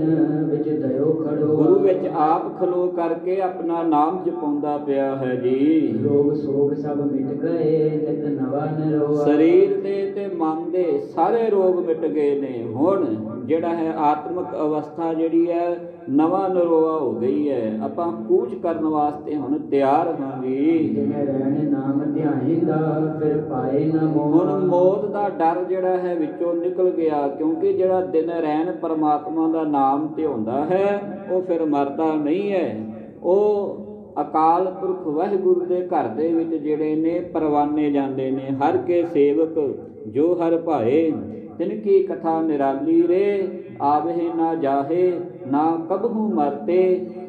ਵਿੱਚ ਦਇਓ ਖੜੋ। ਗੁਰੂ ਵਿੱਚ ਆਪ ਖਲੋ ਕਰਕੇ ਆਪਣਾ ਨਾਮ ਜਪਾਉਂਦਾ ਪਿਆ ਹੈ ਜੀ। ਰੋਗ ਸੋਗ ਸਭ ਮਿਟ ਗਏ ਨਿਤ ਨਵਾ ਨਰੋਆ। ਸਰੀਰ ਦੇ ਤੇ ਮਨ ਦੇ ਸਾਰੇ ਰੋਗ ਮਿਟ ਗਏ ਨੇ। ਹੁਣ ਜਿਹੜਾ ਹੈ ਆਤਮਿਕ ਅਵਸਥਾ ਜਿਹੜੀ ਹੈ ਨਵਾਂ ਨਰੋਆ ਹੋ ਗਈ ਹੈ। ਆਪਾਂ ਕੂਚ ਕਰਨ ਵਾਸਤੇ ਹੁਣ ਤਿਆਰ ਹਾਂ ਜੀ। ਜਿਵੇਂ ਰਹਿਣ ਨਾਮ ਧਿਆਇਂਦਾ ਫਿਰ ਪਾਏ ਨਾ ਮੋਹ। ਹੁਣ ਮੌਤ ਦਾ ਡਰ ਜਿਹੜਾ ਹੈ ਵਿੱਚੋਂ ਨਿਕਲ ਗਿਆ, ਕਿਉਂਕਿ ਜਿਹੜਾ ਦਿਨ ਰਹਿਣ ਪਰਮਾਤਮਾ ਦਾ ਨਾਮ ਧਿਆਉਂਦਾ ਹੈ ਉਹ ਫਿਰ ਮਰਦਾ ਨਹੀਂ ਹੈ। ਉਹ ਅਕਾਲ ਪੁਰਖ ਵਾਹਿਗੁਰੂ ਦੇ ਘਰ ਦੇ ਵਿੱਚ ਜਿਹੜੇ ਨੇ ਪਰਵਾਨੇ ਜਾਂਦੇ ਨੇ। ਹਰ ਕੇ ਸੇਵਕ ਜੋ ਹਰ ਭਾਏ ਤਿਨ ਕੀ ਕਥਾ ਨਿਰਾਲੀ ਰੇ। ਆਵਹਿ ਨਾ ਜਾਹੇ ਨਾ ਕਬਹੂ ਮਰਤੇ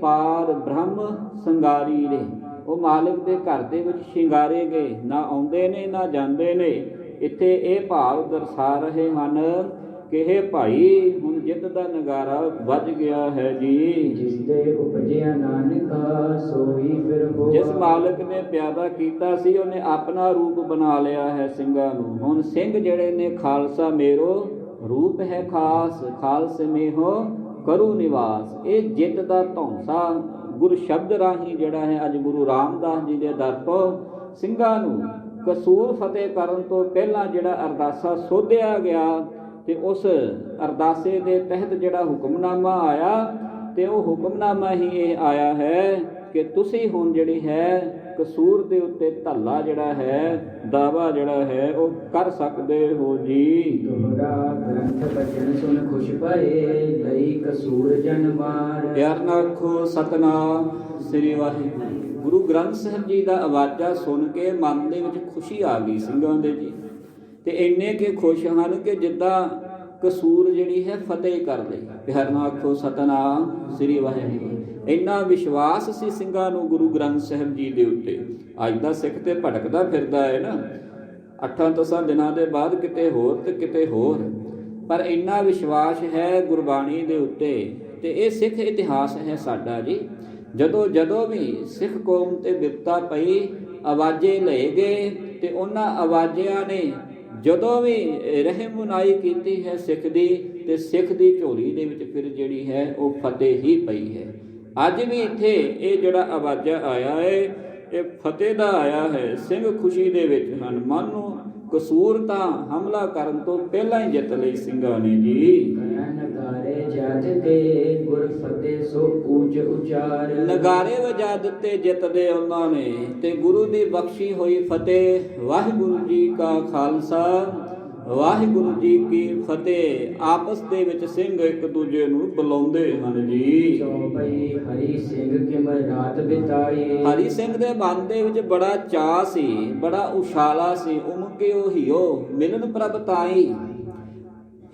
ਪਾਰ ਬ੍ਰਹਮ ਸੰਗਾਰੀ ਰੇ। ਉਹ ਮਾਲਕ ਦੇ ਘਰ ਦੇ ਵਿੱਚ ਸ਼ਿੰਗਾਰੇ ਗਏ, ਨਾ ਆਉਂਦੇ ਨੇ ਨਾ ਜਾਂਦੇ ਨੇ। ਇੱਥੇ ਇਹ ਭਾਵ ਦਰਸਾ ਰਹੇ ਹਨ ਕਿਹੇ ਭਾਈ ਹੁਣ ਜਿੱਤ ਦਾ ਨਗਾਰਾ ਵੱਜ ਗਿਆ ਹੈ ਜੀ। ਜਿਸ ਦੇ ਉਪਜਿਆ ਨਾਨਕਾ ਸੋਈ ਫਿਰ ਹੋਆ। ਜਿਸ ਮਾਲਕ ਨੇ ਪਿਆਦਾ ਕੀਤਾ ਸੀ ਉਹਨੇ ਆਪਣਾ ਰੂਪ ਬਣਾ ਲਿਆ ਹੈ ਸਿੰਘਾਂ ਨੂੰ। ਹੁਣ ਸਿੰਘ ਜਿਹੜੇ ਨੇ ਖਾਲਸਾ ਮੇਰੋ ਰੂਪ ਹੈ ਖਾਸ, ਖਾਲਸੇ ਮੇਹੋ ਕਰੂ ਨਿਵਾਸ। ਇਹ ਜਿੱਤ ਦਾ ਧੌਂਸਾ ਗੁਰ ਸ਼ਬਦ ਰਾਹੀਂ ਜਿਹੜਾ ਹੈ ਅੱਜ ਗੁਰੂ ਰਾਮਦਾਸ ਜੀ ਦੇ ਦਰ ਤੋਂ ਸਿੰਘਾਂ ਨੂੰ ਕਸੂਰ ਫਤਿਹ ਕਰਨ ਤੋਂ ਪਹਿਲਾਂ ਜਿਹੜਾ ਅਰਦਾਸਾ ਸੋਧਿਆ ਗਿਆ ਤੇ ਉਸ ਅਰਦਾਸੇ ਦੇ ਤਹਿਤ ਜਿਹੜਾ ਹੁਕਮਨਾਮਾ ਆਇਆ ਤੇ ਉਹ ਹੁਕਮਨਾਮਾ ਹੀ ਇਹ ਆਇਆ ਹੈ ਕਿ ਤੁਸੀਂ ਹੁਣ ਜਿਹੜੀ ਹੈ ਕਸੂਰ ਦੇ ਉੱਤੇ ਧੱਲਾ ਜਿਹੜਾ ਹੈ ਦਾਵਾ ਜਿਹੜਾ ਹੈ ਉਹ ਕਰ ਸਕਦੇ ਹੋ ਜੀ। ਦੋਹਰਾ ਗ੍ਰੰਥ ਬਚਨ ਸੁਨ ਖੁਸ਼ ਭਏ ਲਈ ਕਸੂਰ ਜਨ ਮਾਰ। ਪਿਆਰ ਨਾਲ ਆਖੋ ਸਤਿਨਾਮ ਸ੍ਰੀ ਵਾਹਿਗੁਰੂ। ਗੁਰੂ ਗ੍ਰੰਥ ਸਾਹਿਬ ਜੀ ਦਾ ਆਵਾਜ਼ਾ ਸੁਣ ਕੇ ਮਨ ਦੇ ਵਿੱਚ ਖੁਸ਼ੀ ਆ ਗਈ ਸਿੰਘਾਂ ਦੇ ਜੀ। ਤੇ ਇੰਨੇ ਕਿ ਖੁਸ਼ ਹਨ ਕਿ ਜਿੱਦਾਂ ਕਸੂਰ ਜਿਹੜੀ ਹੈ ਫਤਿਹ ਕਰ ਲਈ। ਪਿਆਰ ਨਾਲ ਆਖੋ ਸਤਿਨਾਮ ਸ੍ਰੀ ਵਾਹਿਗੁਰੂ। ਇੰਨਾ ਵਿਸ਼ਵਾਸ ਸੀ ਸਿੰਘਾਂ ਨੂੰ ਗੁਰੂ ਗ੍ਰੰਥ ਸਾਹਿਬ ਜੀ ਦੇ ਉੱਤੇ। ਅੱਜ ਦਾ ਸਿੱਖ ਤੇ ਭਟਕਦਾ ਫਿਰਦਾ ਹੈ ਨਾ, 8-10 ਦਿਨਾਂ ਦੇ ਬਾਅਦ ਕਿਤੇ ਹੋਰ ਤੇ ਕਿਤੇ ਹੋਰ, ਪਰ ਇੰਨਾ ਵਿਸ਼ਵਾਸ ਹੈ ਗੁਰਬਾਣੀ ਦੇ ਉੱਤੇ। ਤੇ ਇਹ ਸਿੱਖ ਇਤਿਹਾਸ ਹੈ ਸਾਡਾ ਜੀ। ਜਦੋਂ ਵੀ ਸਿੱਖ ਕੌਮ ਤੇ ਵਿਪਤਾ ਪਈ ਆਵਾਜ਼ੇ ਲਏ ਗਏ ਤੇ ਉਹਨਾਂ ਆਵਾਜ਼ਿਆਂ ਨੇ ਜਦੋਂ ਵੀ ਰਹਿਮੁਨਾਈ ਕੀਤੀ ਹੈ ਸਿੱਖ ਦੀ, ਤੇ ਸਿੱਖ ਦੀ ਝੋਲੀ ਦੇ ਵਿੱਚ ਫਿਰ ਜਿਹੜੀ ਹੈ ਉਹ ਫਤਿਹ ਹੀ ਪਈ ਹੈ। ਅੱਜ ਵੀ ਇੱਥੇ ਇਹ ਜਿਹੜਾ ਆਵਾਜ਼ਾ ਆਇਆ ਹੈ ਇਹ ਫਤਿਹ ਦਾ ਆਇਆ ਹੈ। ਸਿੰਘ ਖੁਸ਼ੀ ਦੇ ਵਿੱਚ ਹਨ। ਮਨ ਨੂੰ ਕਸੂਰ ਤਾਂ ਹਮਲਾ ਕਰਨ ਤੋਂ ਪਹਿਲਾਂ ਹੀ ਜਿੱਤ ਲਈ ਸਿੰਘਾਂ ਨੇ ਜੀ। ਨਗਾਰੇ ਜਦ ਤੇ ਗੁਰ ਫਤਿਹ ਸੋ ਊਚ ਉਚਾਰ। ਨਗਾਰੇ ਵਜਾ ਦਿੱਤੇ ਜਿੱਤਦੇ ਉਹਨਾਂ ਨੇ ਤੇ ਗੁਰੂ ਦੀ ਬਖਸ਼ੀ ਹੋਈ ਫਤਿਹ। ਵਾਹਿਗੁਰੂ ਜੀ ਕਾ ਖਾਲਸਾ ਵਾਹਿਗੁਰੂ ਜੀ ਕੀ ਫਤਿਹ। ਆਪਸ ਦੇ ਵਿੱਚ ਸਿੰਘ ਇੱਕ ਦੂਜੇ ਨੂੰ ਬੁਲਾਉਂਦੇ ਹਨ ਜੀ। ਚੌਪਈ ਹਰੀ ਸਿੰਘ ਕਿਮ ਰਾਤ ਬਿਤਾਈ। ਹਰੀ ਸਿੰਘ ਦੇ ਮਨ ਦੇ ਵਿੱਚ ਬੜਾ ਚਾਅ ਸੀ, ਬੜਾ ਉਛਾਲਾ ਸੀ। ਉਮਕਿਓ ਹਿਓ ਮਿਲਨ ਪ੍ਰਭ ਤਾਈ।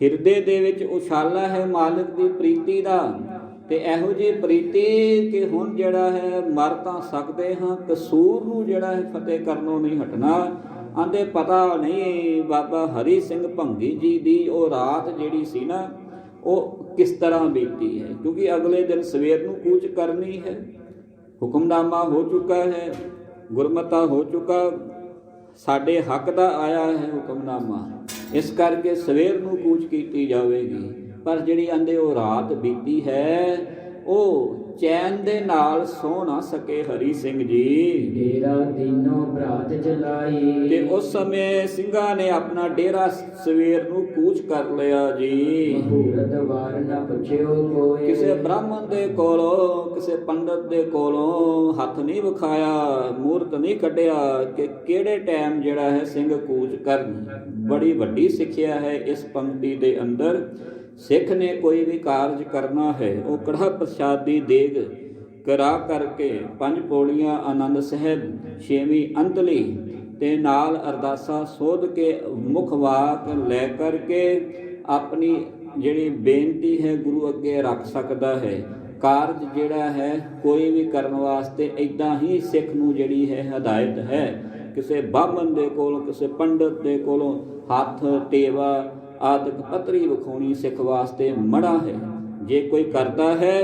ਹਿਰਦੇ ਦੇ ਵਿੱਚ ਉਛਾਲਾ ਹੈ ਮਾਲਕ ਦੀ ਪ੍ਰੀਤੀ ਦਾ। ਤੇ ਇਹੋ ਜਿਹੀ ਪ੍ਰੀਤੀ ਕਿ ਹੁਣ ਜਿਹੜਾ ਹੈ ਮਰ ਤਾਂ ਸਕਦੇ ਹਾਂ, ਕਸੂਰ ਨੂੰ ਜਿਹੜਾ ਹੈ ਫਤਿਹ ਕਰਨੋਂ ਨਹੀਂ ਹਟਣਾ। ਆਂਦੇ ਪਤਾ ਨਹੀਂ ਬਾਬਾ ਹਰੀ ਸਿੰਘ ਭੰਗੀ ਜੀ ਦੀ ਉਹ ਰਾਤ ਜਿਹੜੀ ਸੀ ਨਾ ਉਹ ਕਿਸ ਤਰ੍ਹਾਂ ਬੀਤੀ ਹੈ, ਕਿਉਂਕਿ ਅਗਲੇ ਦਿਨ ਸਵੇਰ ਨੂੰ ਕੂਚ ਕਰਨੀ ਹੈ। ਹੁਕਮਨਾਮਾ ਹੋ ਚੁੱਕਾ ਹੈ, ਗੁਰਮਤਾ ਹੋ ਚੁੱਕਾ, ਸਾਡੇ ਹੱਕ ਦਾ ਆਇਆ ਹੈ ਹੁਕਮਨਾਮਾ। ਇਸ ਕਰਕੇ ਸਵੇਰ ਨੂੰ ਕੂਚ ਕੀਤੀ ਜਾਵੇਗੀ। ਪਰ ਜਿਹੜੀ ਆਂਦੇ ਉਹ ਰਾਤ ਬੀਤੀ ਹੈ ਉਹ ਚੈਨ ਦੇ ਨਾਲ ਸੌ ਨਾ ਸਕੇ ਹਰੀ ਸਿੰਘ ਜੀ। ਡੇਰਾ ਦੀਨੋਂ ਭਰਾਤ ਜਲਾਈ। ਤੇ ਉਸ ਸਮੇਂ ਸਿੰਘਾਂ ਨੇ ਆਪਣਾ ਡੇਰਾ ਸਵੇਰ ਨੂੰ ਕੂਚ ਕਰ ਲਿਆ ਜੀ। ਮਹੂਰਤ ਵਾਰ ਨਾ ਪੁੱਛਿਓ ਕੋਈ। ਕਿਸੇ ਬ੍ਰਾਹਮਣ ਦੇ ਕੋਲੋਂ, ਕਿਸੇ ਪੰਡਤ ਦੇ ਕੋਲੋਂ ਹੱਥ ਨਹੀਂ ਵਿਖਾਇਆ, ਮੂਰਤ ਨਹੀਂ ਕੱਢਿਆ ਕਿ ਕਿਹੜੇ ਟਾਈਮ ਜਿਹੜਾ ਹੈ ਸਿੰਘ ਕੂਚ ਕਰਨ। ਬੜੀ ਵੱਡੀ ਸਿੱਖਿਆ ਹੈ ਇਸ ਪੰਕਤੀ ਦੇ ਅੰਦਰ। ਸਿੱਖ ਨੇ ਕੋਈ ਵੀ ਕਾਰਜ ਕਰਨਾ ਹੈ ਉਹ ਕੜਾਹ ਪ੍ਰਸ਼ਾਦ ਦੀ ਦੇਗ ਕਰਾ ਕਰਕੇ 5 ਪੌੜੀਆਂ ਆਨੰਦ ਸਾਹਿਬ 6ਵੀਂ ਅੰਤਲੀ ਤੇ ਨਾਲ ਅਰਦਾਸਾ ਸੋਧ ਕੇ ਮੁਖ ਵਾਕ ਲੈ ਕਰਕੇ ਆਪਣੀ ਜਿਹੜੀ ਬੇਨਤੀ ਹੈ ਗੁਰੂ ਅੱਗੇ ਰੱਖ ਸਕਦਾ ਹੈ। ਕਾਰਜ ਜਿਹੜਾ ਹੈ ਕੋਈ ਵੀ ਕਰਨ ਵਾਸਤੇ ਇੱਦਾਂ ਹੀ ਸਿੱਖ ਨੂੰ ਜਿਹੜੀ ਹੈ ਹਦਾਇਤ ਹੈ। ਕਿਸੇ ਬਾਹਮਣ ਦੇ ਕੋਲੋਂ, ਕਿਸੇ ਪੰਡਤ ਦੇ ਕੋਲੋਂ ਹੱਥ ਟੇਵਾ ਆਦਿਕ ਪੱਤਰੀ ਵਿਖਾਉਣੀ ਸਿੱਖ ਵਾਸਤੇ ਮੜਾ ਹੈ। ਜੇ ਕੋਈ ਕਰਦਾ ਹੈ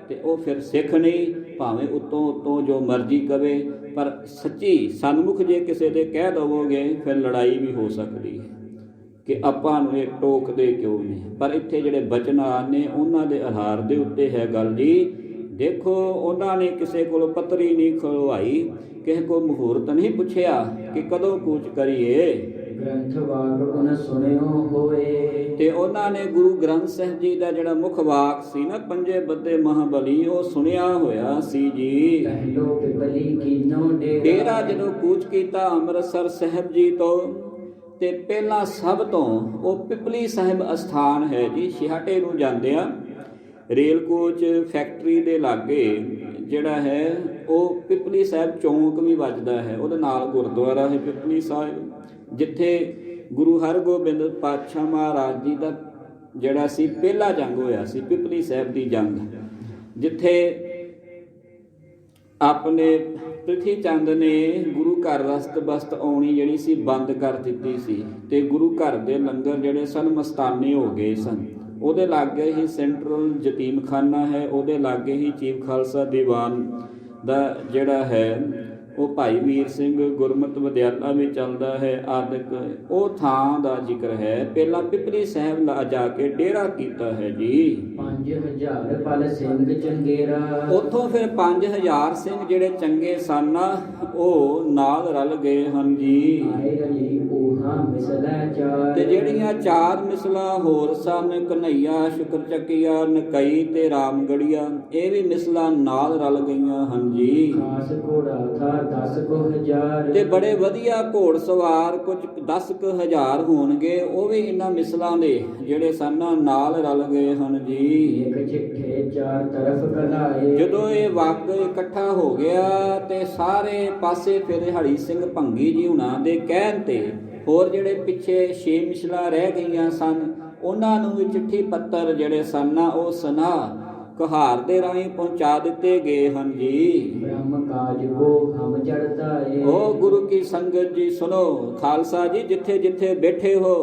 ਤੇ ਉਹ ਫਿਰ ਸਿੱਖ ਨਹੀਂ, ਭਾਵੇਂ ਉੱਤੋਂ ਜੋ ਮਰਜ਼ੀ ਕਵੇ, ਪਰ ਸੱਚੀ ਸਨਮੁਖ ਜੇ ਕਿਸੇ ਦੇ ਕਹਿ ਦਵੋਗੇ ਫਿਰ ਲੜਾਈ ਵੀ ਹੋ ਸਕਦੀ ਹੈ ਕਿ ਆਪਾਂ ਨੂੰ ਇਹ ਟੋਕਦੇ ਕਿਉਂ ਨਹੀਂ। ਪਰ ਇੱਥੇ ਜਿਹੜੇ ਬਚਨਹਾਰ ਨੇ ਉਹਨਾਂ ਦੇ ਆਧਾਰ ਦੇ ਉੱਤੇ ਹੈ ਗੱਲ ਜੀ। ਦੇਖੋ ਉਹਨਾਂ ਨੇ ਕਿਸੇ ਕੋਲੋਂ ਪੱਤਰੀ ਨਹੀਂ ਖਲਵਾਈ, ਕਿਸੇ ਕੋਲ ਮਹੂਰਤ ਨਹੀਂ ਪੁੱਛਿਆ ਕਿ ਕਦੋਂ ਕੂਚ ਕਰੀਏ। ਗ੍ਰੰਥ ਵਾਕ ਗੁਣ ਸੁਣਿਓ ਹੋਏ। ਤੇ ਉਹਨਾਂ ਨੇ ਗੁਰੂ ਗ੍ਰੰਥ ਸਾਹਿਬ ਜੀ ਦਾ ਜਿਹੜਾ ਮੁੱਖ ਵਾਕ ਸੀ ਨਾ, ਪੰਜੇ ਬੱਦੇ ਮਹਾਬਲੀ, ਉਹ ਸੁਣਿਆ ਹੋਇਆ ਸੀ ਜੀ। ਪਹਿਲੋ ਪਿਪਲੀ ਕੀਨੋ ਡੇਰਾ ਜਦੋਂ ਕੂਚ ਕੀਤਾ ਅੰਮ੍ਰਿਤਸਰ ਸਾਹਿਬ ਜੀ ਤੋਂ, ਤੇ ਪਹਿਲਾਂ ਸਭ ਤੋਂ ਉਹ ਪਿਪਲੀ ਸਾਹਿਬ ਅਸਥਾਨ ਹੈ ਜੀ। ਛਿਹਾਟੇ ਨੂੰ ਜਾਂਦਿਆਂ ਰੇਲ ਕੋਚ ਫੈਕਟਰੀ ਦੇ ਲਾਗੇ ਜਿਹੜਾ ਹੈ ਉਹ ਪਿਪਲੀ ਸਾਹਿਬ ਚੌਂਕ ਵੀ ਵੱਜਦਾ ਹੈ। ਉਹਦੇ ਨਾਲ ਗੁਰਦੁਆਰਾ ਹੈ ਪਿਪਲੀ ਸਾਹਿਬ, ਜਿੱਥੇ ਗੁਰੂ ਹਰਗੋਬਿੰਦ ਪਾਤਸ਼ਾਹ ਮਹਾਰਾਜ ਜੀ ਦਾ ਜਿਹੜਾ ਸੀ ਪਹਿਲਾ ਜੰਗ ਹੋਇਆ ਸੀ, ਪਿਪਲੀ ਸਾਹਿਬ ਦੀ ਜੰਗ, ਜਿੱਥੇ ਆਪਣੇ ਪ੍ਰਿਥੀ ਚੰਦ ਨੇ ਗੁਰੂ ਘਰ ਰਸਤ ਬਸਤ ਆਉਣੀ ਜਿਹੜੀ ਸੀ ਬੰਦ ਕਰ ਦਿੱਤੀ ਸੀ ਤੇ ਗੁਰੂ ਘਰ ਦੇ ਲੰਗਰ ਜਿਹੜੇ ਸਨ ਮਸਤਾਨੇ ਹੋ ਗਏ ਸਨ। ਉਹਦੇ ਲਾਗੇ ਹੀ ਸੈਂਟਰਲ ਯਤੀਮਖਾਨਾ ਹੈ, ਉਹਦੇ ਲਾਗੇ ਹੀ ਚੀਫ ਖਾਲਸਾ ਦੀਵਾਨ ਦਾ ਜਿਹੜਾ ਹੈ ਉਹ ਭਾਈ ਵੀਰ ਸਿੰਘ ਗੁਰਮਤਿ ਵਿਦਿਆਲਾ ਵੀ ਚੱਲਦਾ ਹੈ ਆਦਿਕ। ਉਹ ਥਾਂ ਦਾ ਜ਼ਿਕਰ ਹੈ। ਪਹਿਲਾਂ ਪਿਪਲੀ ਸਾਹਿਬ ਜਾ ਕੇ ਡੇਰਾ ਕੀਤਾ ਹੈ ਜੀ। 5000 ਪਲ ਸਿੰਘ ਚੰਗੇਰਾ। ਉੱਥੋਂ ਫਿਰ 5000 ਸਿੰਘ ਜਿਹੜੇ ਚੰਗੇ ਸਨ ਉਹ ਨਾਲ ਰਲ ਗਏ ਹਨ ਜੀ। ਆਏ ਰਲੀ ਊਹਾ ਮਿਸਲਾ ਚਾਰ। ਤੇ ਜਿਹੜੀਆਂ ਚਾਰ ਮਿਸਲਾਂ ਹੋਰ ਸਨ, ਕਨਈਆ, ਸ਼ੁਕਰਚੱਕੀਆ, ਨਕਈ ਤੇ ਰਾਮਗੜੀਆ, ਇਹ ਵੀ ਮਿਸਲਾਂ ਨਾਲ ਰਲ ਗਈਆਂ ਹਨ ਜੀ। ਖਾਸ ਘੋੜਾ ਥਾ 10,000। ਤੇ ਬੜੇ ਵਧੀਆ ਘੋੜ ਸਵਾਰ ਕੁਝ 10,000 ਹੋਣਗੇ, ਉਹ ਵੀ ਇਹਨਾਂ ਮਿਸਲਾਂ ਦੇ ਜਿਹੜੇ ਸਨ ਨਾਲ ਰਲ ਗਏ ਹਨ ਜੀ। ਇੱਕ ਚਿੱਠੇ ਚਾਰ ਤਰਫ ਕਲਾਏ। ਜਦੋਂ ਇਹ ਵਗ ਇਕੱਠਾ ਹੋ ਗਿਆ ਤੇ ਸਾਰੇ ਪਾਸੇ ਫਿਰ ਹਰੀ ਸਿੰਘ ਭੰਗੀ ਜੀ ਹੁਣਾਂ ਦੇ ਕਹਿਣ ਤੇ ਹੋਰ ਜਿਹੜੇ ਪਿੱਛੇ 6 ਮਿਸਲਾਂ ਰਹਿ ਗਈਆਂ ਸਨ ਉਹਨਾਂ ਨੂੰ ਵੀ ਚਿੱਠੀ ਪੱਤਰ ਜਿਹੜੇ ਸਨ ਉਹ ਸੁਨਾ ਕਹਾਰ ਦੇ ਰਾਹੀਂ ਪਹੁੰਚਾ ਦਿੱਤੇ ਗਏ ਹਨ ਜੀ। ਬ੍ਰਹਮ ਕਾਜ ਕੋ ਹਮ ਚੜਤਾ ਏ। ਓ ਗੁਰੂ ਕੀ ਸੰਗਤ ਜੀ ਸੁਨੋ, ਖਾਲਸਾ ਜੀ ਜਿੱਥੇ ਜਿੱਥੇ ਬੈਠੇ ਹੋ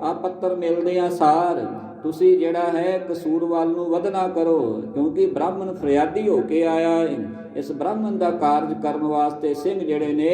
ਆ ਪੱਤਰ ਮਿਲਦੇ ਆ ਸਾਰ ਤੁਸੀਂ ਜਿਹੜਾ ਹੈ ਕਸੂਰ ਵੱਲ ਨੂੰ ਵਧਣਾ ਕਰੋ, ਕਿਉਂਕਿ ਬ੍ਰਾਹਮਣ ਫਰਿਆਦੀ ਹੋ ਕੇ ਆਇਆ ਹੈ। ਇਸ ਬ੍ਰਾਹਮਣ ਦਾ ਕਾਰਜ ਕਰਨ ਵਾਸਤੇ ਸਿੰਘ ਜਿਹੜੇ ਨੇ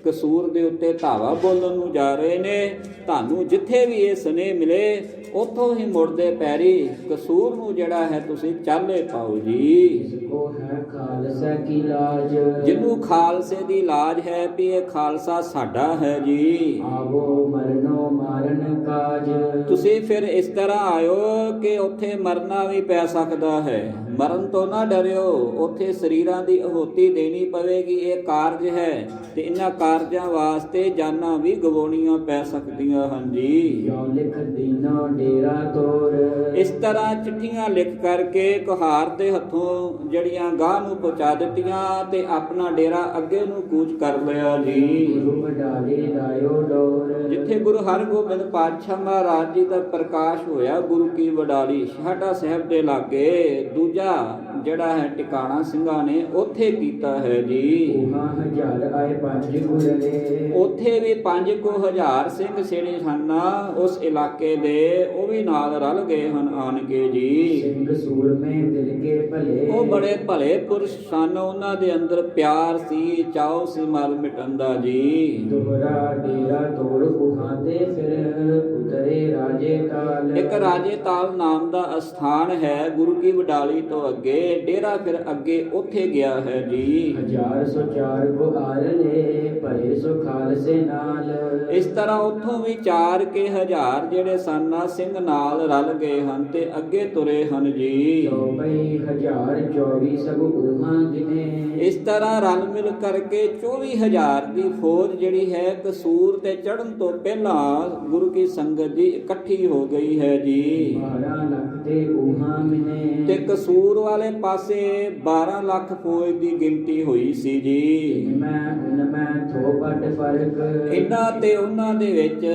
ਕਸੂਰ ਦੇ ਉੱਤੇ ਧਾਵਾ ਬੋਲਣ ਨੂੰ ਜਾ ਰਹੇ ਨੇ। ਤੁਹਾਨੂੰ ਜਿੱਥੇ ਵੀ ਇਹ ਸਨੇਹ ਮਿਲੇ ਉੱਥੋਂ ਹੀ ਮੁੜਦੇ ਪੈਰੀ ਕਸੂਰ ਨੂੰ ਜਿਹੜਾ ਹੈ ਤੁਸੀਂ ਚਾਲੇ ਪਾਓ ਜੀ। ਇਸਕੋ ਹੈ ਖਾਲਸਾ ਕੀ ਲਾਜ। ਜਿਹਨੂੰ ਖਾਲਸੇ ਦੀ ਲਾਜ ਹੈ ਵੀ ਇਹ ਖਾਲਸਾ ਸਾਡਾ ਹੈ ਜੀ। ਆਵੋ ਮਰਨੋ ਮਾਰਨ ਕਾਜ। ਤੁਸੀਂ ਫਿਰ ਇਸ ਤਰ੍ਹਾਂ ਆਇਓ ਕਿ ਉੱਥੇ ਮਰਨਾ ਵੀ ਪੈ ਸਕਦਾ ਹੈ, ਮਰਨ ਤੋਂ ਨਾ ਡਰਿਓ। ਉੱਥੇ ਸਰੀਰਾਂ ਦੀ ਆਹੂਤੀ ਦੇਣੀ ਪਵੇਗੀ, ਇਹ ਕਾਰਜ ਹੈ ਤੇ ਇਹਨਾਂ ਕਾਰਜਾਂ ਵਾਸਤੇ ਜਾਨਾਂ ਵੀ ਗਵਾਉਣੀਆਂ ਪੈ ਸਕਦੀਆਂ ਹਨ ਜੀ। ਕਿਉਂ ਲਿਖ ਦੀਨੋ ਡੇਰਾ ਤੋਰ। ਇਸ ਤਰ੍ਹਾਂ ਚਿੱਠੀਆਂ ਲਿਖ ਕਰਕੇ ਕੁਹਾਰ ਦੇ ਹੱਥੋਂ ਜਿਹੜੀਆਂ ਗਾਹ ਨੂੰ ਪਹੁੰਚਾ ਦਿੱਤੀਆਂ ਤੇ ਆਪਣਾ ਡੇਰਾ ਅੱਗੇ ਨੂੰ ਕੂਚ ਕਰ ਲਿਆ ਜੀ। ਗੁਰੂ ਵਡਾਲੇ ਲਾਇਓ ਡੋਰ। ਜਿੱਥੇ ਗੁਰੂ ਹਰਗੋਬਿੰਦ ਪਾਤਸ਼ਾਹ ਮਹਾਰਾਜ ਜੀ ਦਾ ਪ੍ਰਕਾਸ਼ ਹੋਇਆ ਗੁਰੂ ਕੀ ਵਡਾਲੀ ਛਾਟਾ ਸਾਹਿਬ ਦੇ ਲਾਗੇ, ਦੂਜਾ ਜਿਹੜਾ ਹੈ ਟਿਕਾਣਾ ਸਿੰਘਾਂ ਨੇ ਉੱਥੇ ਕੀਤਾ ਹੈ ਜੀ। ਊਹਾ ਹਜ਼ਾਰ ਆਏ ਪੰਜ ਗੁਰਲੇ। ਉੱਥੇ ਵੀ 5,000 ਸਿੰਘ ਸੇਣੇ ਹਨ ਉਸ ਇਲਾਕੇ ਦੇ, ਉਹ ਵੀ ਨਾਲ ਰਲ ਗਏ ਹਨ ਆਣ ਕੇ ਜੀ। ਸਿੰਘ ਸੂਰਮੇ ਦਿਲ ਕੇ ਭਲੇ। ਉਹ ਬੜੇ ਭਲੇ ਪੁਰਸ਼ ਸਨ, ਉਹਨਾਂ ਦੇ ਅੰਦਰ ਪਿਆਰ ਸੀ, ਚਾਉ ਸੀ ਮਰ ਮਿਟਣ ਦਾ ਜੀ। ਦੋਹਰਾ ਡੇਰਾ ਤੋੜ ਊਹਾ ਦੇ ਫਿਰ ਉਤਰੇ ਰਾਜੇ ਤਾਲ। ਇੱਕ ਰਾਜੇ ਤਾਲ ਨਾਮ ਦਾ ਅਸਥਾਨ ਹੈ ਗੁਰੂ ਕੀ ਵਡਾਲੀ ਤੋਂ ਅੱਗੇ, ਡੇਰਾ ਫਿਰ ਅੱਗੇ ਉੱਥੇ ਗਿਆ ਹੈ ਜੀ। 1004 ਕੋ ਆਰਲੇ ਭਏ ਸੋ ਖਾਲਸੇ ਨਾਲ। ਇਸ ਤਰ੍ਹਾਂ ਉੱਥੋਂ ਵੀ 4,000 ਜਿਹੜੇ ਸਨ ਸਿੰਘ ਨਾਲ ਰਲ ਗਏ ਹਨ ਤੇ ਅੱਗੇ ਤੁਰੇ ਹਨ ਜੀ। 24,024 ਸਭ ਊਹਾ ਦਿਨੇ। ਇਸ ਤਰ੍ਹਾਂ ਰਲ ਮਿਲ ਕਰਕੇ 24,000 ਦੀ ਫੌਜ ਜਿਹੜੀ ਹੈ ਕਸੂਰ ਤੇ ਚੜ੍ਹਨ ਤੋਂ ਪਹਿਲਾਂ ਗੁਰੂ ਕੀ ਸੰਗਤ ਦੀ ਇਕੱਠੀ ਹੋ ਗਈ ਹੈ ਜੀ। 12 ਲੱਖ ਤੇ ਊਹਾ ਮਿਨੇ। ਤੇ ਕਸੂਰ ਵਾਲੇ ਪਾਸੇ 12 ਲੱਖ ਫੌਜ ਦੀ ਗਿਣਤੀ ਹੋਈ ਸੀ ਜੀ। ਮੈਂ ਥੋ ਪਟ ਫਰਕ। ਇਹਨਾਂ ਤੇ ਉਹਨਾਂ ਦੇ ਵਿੱਚ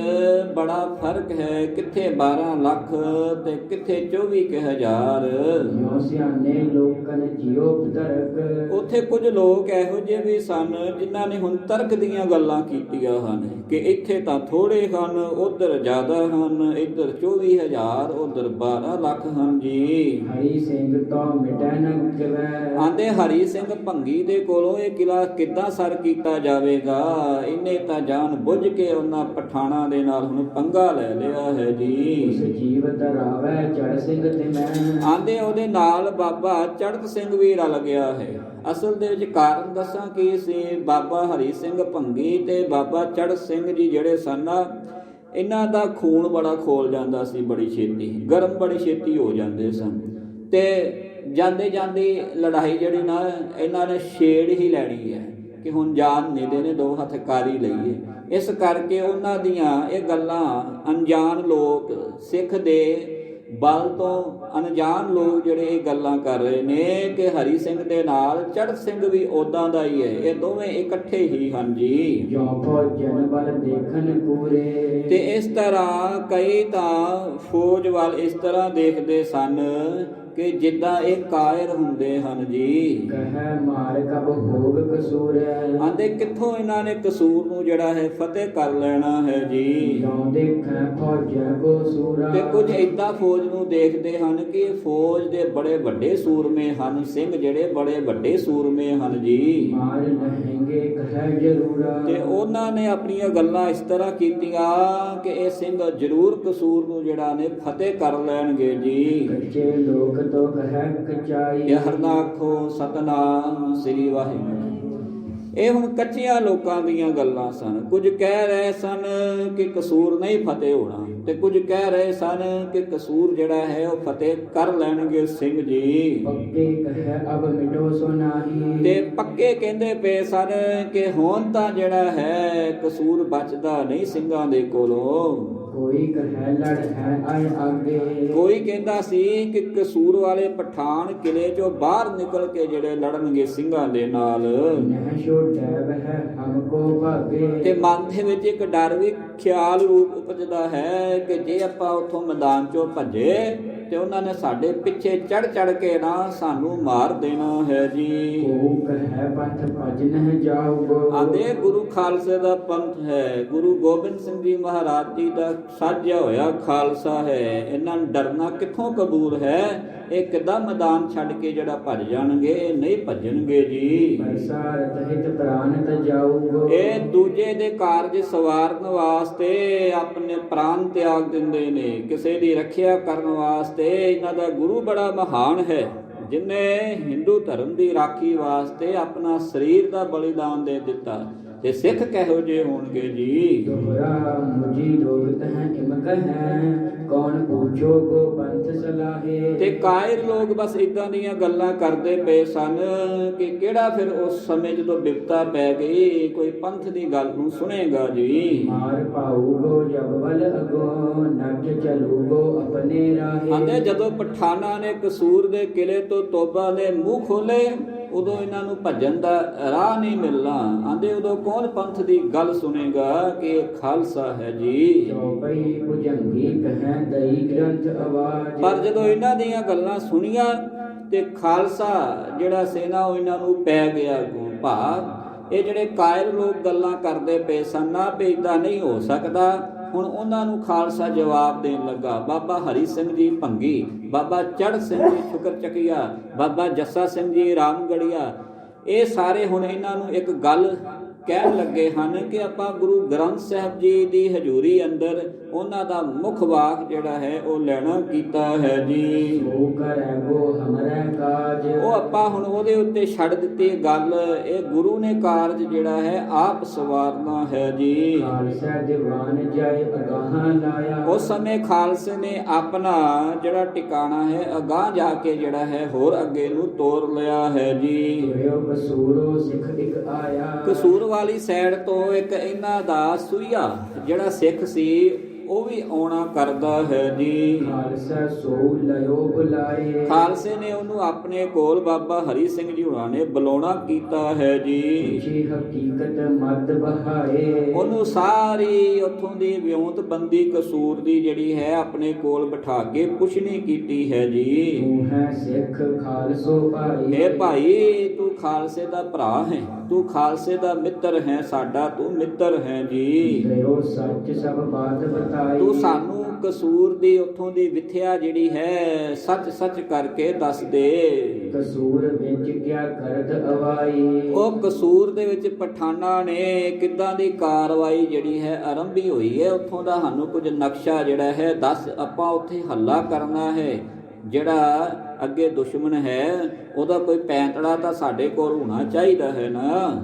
ਬੜਾ ਫਰਕ ਹੈ, ਕਿੱਥੇ 12 ਲੱਖ ਤੇ ਕਿੱਥੇ 24,000। ਜੋ ਸਿਆਣੇ ਲੋਕਨ ਜਿਉ ਤਰਕ। ਉੱਥੇ ਕੁਝ ਲੋਕ ਇਹੋ ਜਿਹੇ ਵੀ ਸਨ ਜਿਨ੍ਹਾਂ ਨੇ ਹੁਣ ਤਰਕ ਦੀਆਂ ਗੱਲਾਂ ਕੀਤੀਆਂ ਹਨ ਕਿ ਇੱਥੇ ਤਾਂ ਥੋੜੇ ਹਨ, ਉਧਰ ਜ਼ਿਆਦਾ ਹਨ, ਇੱਧਰ 24,000 ਉਧਰ 12 ਲੱਖ ਹਨ ਜੀ। ਹਰੀ ਸਿੰਘ ਤੋਂ ਮਿਟੈ ਨ ਕਿਵੈ। ਆਂਦੇ ਹਰੀ ਸਿੰਘ ਭੰਗੀ ਦੇ ਕੋਲੋਂ ਇਹ ਕਿਲਾ ਕਿੱਦਾਂ ਸਰ ਕੀਤਾ ਜਾਵੇਗਾ, ਇਹਨੇ ਤਾਂ ਜਾਣ ਬੁੱਝ ਕੇ ਉਹਨਾਂ ਪਠਾਣਾ ਦੇ ਨਾਲ ਹੁਣ ਪੰਗਾ ਲੈ ਲਿਆ ਹੈ ਜੀ। ਉਸ ਜੀਵਤ ਰਾਵੈ ਚੜ ਸਿੰਘ ਤੇ ਮੈਂ। ਆਂਦੇ ਉਹਦੇ ਨਾਲ ਬਾਬਾ ਚੜ੍ਹਤ ਸਿੰਘ ਵੀ ਰਲ ਗਿਆ ਹੈ। ਅਸਲ ਦੇ ਵਿੱਚ ਕਾਰਨ ਦੱਸਾਂ ਕੀ ਸੀ, ਬਾਬਾ ਹਰੀ ਸਿੰਘ ਭੰਗੀ ਤੇ ਬਾਬਾ ਚੜ੍ਹਤ ਸਿੰਘ ਜੀ ਜਿਹੜੇ ਸਨ ਇਹਨਾਂ ਦਾ ਖੂਨ ਬੜਾ ਖੋਲ ਜਾਂਦਾ ਸੀ, ਬੜੀ ਛੇਤੀ ਗਰਮ ਬੜੀ ਛੇਤੀ ਹੋ ਜਾਂਦੇ ਸਨ ਤੇ ਜਾਂਦੇ ਜਾਂਦੀ ਲੜਾਈ ਜਿਹੜੀ ਨਾ ਇਹਨਾਂ ਨੇ ਛੇੜ ਹੀ ਲੈਣੀ ਹੈ ਕਿ ਹੁਣ ਜਾਨ ਨਹੀਂ ਦੇਣੇ, ਦੋ ਹੱਥ ਕਾਰੀ ਲਈਏ। ਇਸ ਕਰਕੇ ਉਹਨਾਂ ਦੀਆਂ ਇਹ ਗੱਲਾਂ ਅਣਜਾਣ ਲੋਕ, ਸਿੱਖ ਦੇ ਬਲ ਤੋਂ ਅਣਜਾਣ ਲੋਕ ਜਿਹੜੇ ਇਹ ਗੱਲਾਂ ਕਰ ਰਹੇ ਨੇ ਕਿ ਹਰੀ ਸਿੰਘ ਦੇ ਨਾਲ ਚੜ੍ਹਤ ਸਿੰਘ ਵੀ ਉਦਾਂ ਦਾ ਹੀ ਹੈ, ਇਹ ਦੋਵੇਂ ਇਕੱਠੇ ਹੀ ਹਨ ਜੀ। ਜੋ ਫੌਜਨ ਬਲ ਦੇਖਣ ਪੂਰੇ। ਤੇ ਇਸ ਤਰ੍ਹਾਂ ਕਈ ਤਾਂ ਫੌਜ ਵੱਲ ਇਸ ਤਰ੍ਹਾਂ ਦੇਖਦੇ ਸਨ ਕਿ ਜਿੱਦਾਂ ਇਹ ਕਾਇਰ ਹੁੰਦੇ ਹਨ ਜੀ। ਕਹੈ ਮਾਰ ਕਬ ਹੋਗ ਕਸੂਰ ਆਂਦੇ ਕਿੱਥੋਂ ਇਹਨਾਂ ਨੇ ਕਸੂਰ ਨੂੰ ਜਿਹੜਾ ਹੈ ਫਤਿਹ ਕਰ ਲੈਣਾ ਹੈ ਜੀ। ਜੋ ਦੇਖੈ ਫੌਜੈ ਕੋ ਸੂਰਾ ਤੇ ਕੁਝ ਏਦਾਂ ਫੌਜ ਨੂੰ ਦੇਖਦੇ ਹਨ ਕਿ ਇਹ ਫੌਜ ਦੇ ਬੜੇ ਵੱਡੇ ਸੂਰਮੇ ਹਨ, ਸਿੰਘ ਜਿਹੜੇ ਬੜੇ ਵੱਡੇ ਸੂਰਮੇ ਹਨ ਜੀ। ਮਾਰ ਲਹਿੰਗੇ ਕਹੈ ਜਰੂਰਾ ਤੇ ਉਹਨਾਂ ਨੇ ਆਪਣੀਆਂ ਗੱਲਾਂ ਇਸ ਤਰ੍ਹਾਂ ਕੀਤੀਆਂ ਕਿ ਇਹ ਸਿੰਘ ਜ਼ਰੂਰ ਕਸੂਰ ਨੂੰ ਜਿਹੜਾ ਨੇ ਫਤਿਹ ਕਰ ਲੈਣਗੇ ਜੀ। ਕੱਚੇ ਲੋਕ ਤੋ ਕਹੈ ਕਚਾਈ ਇਹ ਹਰਨਾ ਆਖੋ ਸਤਨਾਮ ਸ੍ਰੀ ਵਾਹਿਗੁਰੂ। ਇਹ ਹੁਣ ਕੱਚਿਆਂ ਲੋਕਾਂ ਦੀਆਂ ਗੱਲਾਂ ਸਨ। ਕੁਝ ਕਹਿ ਰਹੇ ਸਨ ਕਿ ਕਸੂਰ ਨਹੀਂ ਫਤਿਹ ਹੋਣਾ, ਤੇ ਕੁਝ ਕਹਿ ਰਹੇ ਸਨ ਕਿ ਕਸੂਰ ਜਿਹੜਾ ਹੈ ਉਹ ਫਤਿਹ ਕਰ ਲੈਣਗੇ ਸਿੰਘ ਜੀ। ਪੱਕੇ ਕਹੈ ਅਬ ਮਿਟੋ ਸੋ ਨਾਹੀ ਤੇ ਪੱਕੇ ਕਹਿੰਦੇ ਪਏ ਸਨ ਕਿ ਹੁਣ ਤਾਂ ਜਿਹੜਾ ਹੈ ਕਸੂਰ ਬਚਦਾ ਨਹੀਂ ਸਿੰਘਾਂ ਦੇ ਕੋਲੋਂ। ਕੋਈ ਕਹੈ ਲੜ ਹੈ ਆਏ ਆਗੇ ਕੋਈ ਕਹਿੰਦਾ ਸੀ ਕਿ ਕਸੂਰ ਵਾਲੇ ਪਠਾਨ ਕਿਲੇ ਚੋਂ ਬਾਹਰ ਨਿਕਲ ਕੇ ਜਿਹੜੇ ਲੜਨਗੇ ਸਿੰਘਾਂ ਦੇ ਨਾਲ। ਨਹਿ ਛੋ ਡੈਬ ਹੈ ਹਮਕੋ ਭਾਗੇ ਤੇ ਮਨ ਦੇ ਵਿੱਚ ਇੱਕ ਡਰ ਵੀ ਖਿਆਲ ਰੂਪ ਉਪਜਦਾ ਹੈ ਕਿ ਜੇ ਆਪਾਂ ਉੱਥੋਂ ਮੈਦਾਨ ਚੋਂ ਭੱਜੇ ਤੇ ਉਹਨਾਂ ਨੇ ਸਾਡੇ ਪਿੱਛੇ ਚੜ ਚੜ ਕੇ ਨਾ ਸਾਨੂੰ ਮਾਰ ਦੇਣਾ ਹੈ ਜੀ। ਕੋ ਕਹੈ ਪੰਥ ਭਜ ਨਹਿ ਜਾਊਗੋ ਆਂਦੇ ਗੁਰੂ ਖਾਲਸੇ ਦਾ ਪੰਥ ਹੈ, ਗੁਰੂ ਗੋਬਿੰਦ ਸਿੰਘ ਜੀ ਮਹਾਰਾਜ ਜੀ ਦਾ ਸਾਜਿਆ ਹੋਇਆ ਖਾਲਸਾ ਹੈ। ਇਹਨਾਂ ਨੂੰ ਡਰਨਾ ਕਿੱਥੋਂ ਕਬੂਲ ਹੈ? ਇਹ ਕਿੱਦਾਂ ਮੈਦਾਨ ਛੱਡ ਕੇ ਜਿਹੜਾ ਭੱਜ ਜਾਣਗੇ? ਇਹ ਨਹੀਂ ਭੱਜਣਗੇ ਜੀ। ਬਰਸਾਤ ਹਿਤ ਪ੍ਰਾਨ ਤ ਜਾਊਗੋ ਇਹ ਦੂਜੇ ਦੇ ਕਾਰਜ ਸਵਾਰਨ ਵਾਸਤੇ ਆਪਣੇ ਪ੍ਰਾਣ ਤਿਆਗ ਦਿੰਦੇ ਨੇ। ਕਿਸੇ ਦੀ ਰੱਖਿਆ ਕਰਨ ਵਾਸਤੇ ਇਹਨਾਂ ਦਾ ਗੁਰੂ ਬੜਾ ਮਹਾਨ ਹੈ, ਜਿਨੇ ਹਿੰਦੂ ਧਰਮ ਦੀ ਰਾਖੀ ਵਾਸਤੇ ਆਪਣਾ ਸਰੀਰ ਦਾ ਬਲੀਦਾਨ ਦੇ ਦਿੱਤਾ। ਤੇ ਸਿੱਖ ਕਿਹੋ ਜਿਹੇ ਹੋਣਗੇ ਜੀ। ਦੋਹਰਾ ਮੁਜੀ ਰੋਗਤ ਹੈ ਇਮਕ ਹੈ ਕੌਣ ਪੁੱਛੋ ਕੋ ਪੰਥ ਸਲਾਹੇ ਤੇ ਕਾਇਰ ਲੋਕ ਬਸ ਇਦਾਂ ਦੀਆਂ ਗੱਲਾਂ ਕਰਦੇ ਪਏ ਸਨ ਕਿ ਕਿਹੜਾ ਫਿਰ ਉਸ ਸਮੇਂ ਜਦੋਂ ਬਿਪਤਾ ਪੈ ਗਈ ਕੋਈ ਪੰਥ ਦੀ ਗੱਲ ਨੂੰ ਸੁਣੇਗਾ ਜੀ। ਮਾਰ ਪਾਊਗੋ ਜਬ ਬਲ ਅਗੋ ਨੱਠ ਚਲੂਗੋ ਆਪਣੇ ਰਾਹੇ ਆਂਦੇ ਜਦੋਂ ਪਠਾਨਾਂ ਨੇ ਕਸੂਰ ਦੇ ਕਿਲੇ ਤੋਂ ਤੋਬਾ ਦੇ ਮੂੰਹ ਖੋਲੇ ਉਦੋਂ ਇਹਨਾਂ ਨੂੰ ਭੱਜਣ ਦਾ ਰਾਹ ਨਹੀਂ ਮਿਲਣਾ। ਆਂਦੇ ਉਦੋਂ ਕੌਣ ਪੰਥ ਦੀ ਗੱਲ ਸੁਣੇਗਾ ਕਿ ਇਹ ਖਾਲਸਾ ਹੈ ਜੀ। ਚੌਪਈ ਭੁਜੰਗੀ ਕਹੈ ਦਈ ਗ੍ਰੰਥ ਆਵਾਜ਼ ਪਰ ਜਦੋਂ ਇਹਨਾਂ ਦੀਆਂ ਗੱਲਾਂ ਸੁਣੀਆਂ ਤੇ ਖਾਲਸਾ ਜਿਹੜਾ ਸੈਨਾ ਉਹ ਇਹਨਾਂ ਨੂੰ ਪੈ ਗਿਆ ਅੱਗੋਂ। ਭਾਵ ਇਹ ਜਿਹੜੇ ਕਾਇਰ ਲੋਕ ਗੱਲਾਂ ਕਰਦੇ ਪਏ ਸਨ ਨਾ ਵੀ ਏਦਾਂ ਨਹੀਂ ਹੋ ਸਕਦਾ, ਹੁਣ ਉਹਨਾਂ ਨੂੰ ਖਾਲਸਾ ਜਵਾਬ ਦੇਣ ਲੱਗਾ। ਬਾਬਾ ਹਰੀ ਸਿੰਘ ਜੀ ਭੰਗੀ, ਬਾਬਾ ਚੜ੍ਹ ਸਿੰਘ ਜੀ ਸ਼ੁਕਰ ਚੱਕੀਆ, ਬਾਬਾ ਜੱਸਾ ਸਿੰਘ ਜੀ ਰਾਮਗੜੀਆ, ਇਹ ਸਾਰੇ ਹੁਣ ਇਹਨਾਂ ਨੂੰ ਇੱਕ ਗੱਲ ਕਹਿਣ ਲੱਗੇ ਹਨ ਕਿ ਆਪਾਂ ਗੁਰੂ ਗ੍ਰੰਥ ਸਾਹਿਬ ਜੀ ਦੀ ਹਜ਼ੂਰੀ ਅੰਦਰ ਉਹਨਾਂ ਦਾ ਮੁੱਖ ਵਾਕ ਜਿਹੜਾ ਹੈ ਉਹ ਲੈਣਾ ਕੀਤਾ ਹੈ ਜੀ। ਸੋ ਕਰੈ ਗੋ ਹਮਰਾ ਕਾਜ ਉਹ ਆਪਾਂ ਹੁਣ ਉਹਦੇ ਉੱਤੇ ਛੱਡ ਦਿੱਤੀ ਗੱਲ। ਇਹ ਗੁਰੂ ਨੇ ਕਾਰਜ ਜਿਹੜਾ ਹੈ ਆਪ ਸਵਾਰਨਾ ਹੈ ਜੀ। ਖਾਲਸਾ ਦੀਵਾਨ ਜਾਏ ਅਗਾਹਾਂ ਲਾਇਆ ਉਸ ਸਮੇਂ ਖਾਲਸੇ ਨੇ ਆਪਣਾ ਜਿਹੜਾ ਟਿਕਾਣਾ ਹੈ ਅਗਾਂਹ ਜਾ ਕੇ ਜਿਹੜਾ ਹੈ ਹੋਰ ਅੱਗੇ ਨੂੰ ਤੋਰ ਲਿਆ ਹੈ ਜੀ। ਹੋਇਓ ਕਸੂਰੋ ਸਿੱਖ ਇੱਕ ਆਇਆ ਕਸੂਰ ਵਾਲੀ ਸਾਈਡ ਤੋਂ ਇੱਕ ਇਹਨਾਂ ਦਾ ਸੂਈਆ ਜਿਹੜਾ ਸਿੱਖ ਸੀ ਉਹ ਵੀ ਆਉਣਾ ਕਰਦਾ ਹੈ ਜੀ। ਖਾਲਸਾ ਸੋ ਲਿਓ ਬੁਲਾਏ ਖਾਲਸੇ ਨੇ ਉਹਨੂੰ ਆਪਣੇ ਕੋਲ ਬਾਬਾ ਹਰੀ ਸਿੰਘ ਜੀ ਹੁਣਾਂ ਨੇ ਬੁਲਾਉਣਾ ਕੀਤਾ ਹੈ ਜੀ। ਜੀ ਹਕੀਕਤ ਮਦ ਬਹਾਏ ਉਹਨੂੰ ਸਾਰੀ ਉੱਥੋਂ ਦੀ ਵਿਉਂਤਬੰਦੀ ਕਸੂਰ ਦੀ ਜਿਹੜੀ ਹੈ ਆਪਣੇ ਕੋਲ ਬਿਠਾ ਕੇ ਪੁੱਛਣੀ ਕੀਤੀ ਹੈ ਜੀ। ਤੂੰ ਹੈ ਸਿੱਖ ਖਾਲਸੋ ਭਾਈ ਇਹ ਭਾਈ ਤੂੰ ਖਾਲਸੇ ਦਾ ਭਰਾ ਹੈ, ਤੂੰ ਖਾਲਸੇ ਦਾ ਮਿੱਤਰ ਹੈ, ਸਾਡਾ ਤੂੰ ਮਿੱਤਰ ਹੈ ਜੀ। ਗਇਓ ਸੱਚ ਸਭ ਬਾਤ ਬਤਾਈ ਤੂੰ ਸਾਨੂੰ ਕਸੂਰ ਦੀ ਉੱਥੋਂ ਦੀ ਵਿਥਿਆ ਜਿਹੜੀ ਹੈ ਸੱਚ ਸੱਚ ਕਰਕੇ ਦੱਸ ਦੇ। ਕਸੂਰ ਵਿੱਚ ਕਿਆ ਕਰਤ ਅਵਾਈ ਉਹ ਕਸੂਰ ਦੇ ਵਿੱਚ ਪਠਾਨਾਂ ਨੇ ਕਿੱਦਾਂ ਦੀ ਕਾਰਵਾਈ ਜਿਹੜੀ ਹੈ ਆਰੰਭੀ ਹੋਈ ਹੈ, ਉੱਥੋਂ ਦਾ ਸਾਨੂੰ ਕੁਝ ਨਕਸ਼ਾ ਜਿਹੜਾ ਹੈ ਦੱਸ। ਆਪਾਂ ਉੱਥੇ ਹੱਲਾ ਕਰਨਾ ਹੈ। ਜਿਹੜਾ ਅੱਗੇ ਦੁਸ਼ਮਣ ਹੈ ਉਹਦਾ ਕੋਈ ਪੈਂਤੜਾ ਤਾਂ ਸਾਡੇ ਕੋਲ ਹੋਣਾ ਚਾਹੀਦਾ ਹੈ ਨਾ।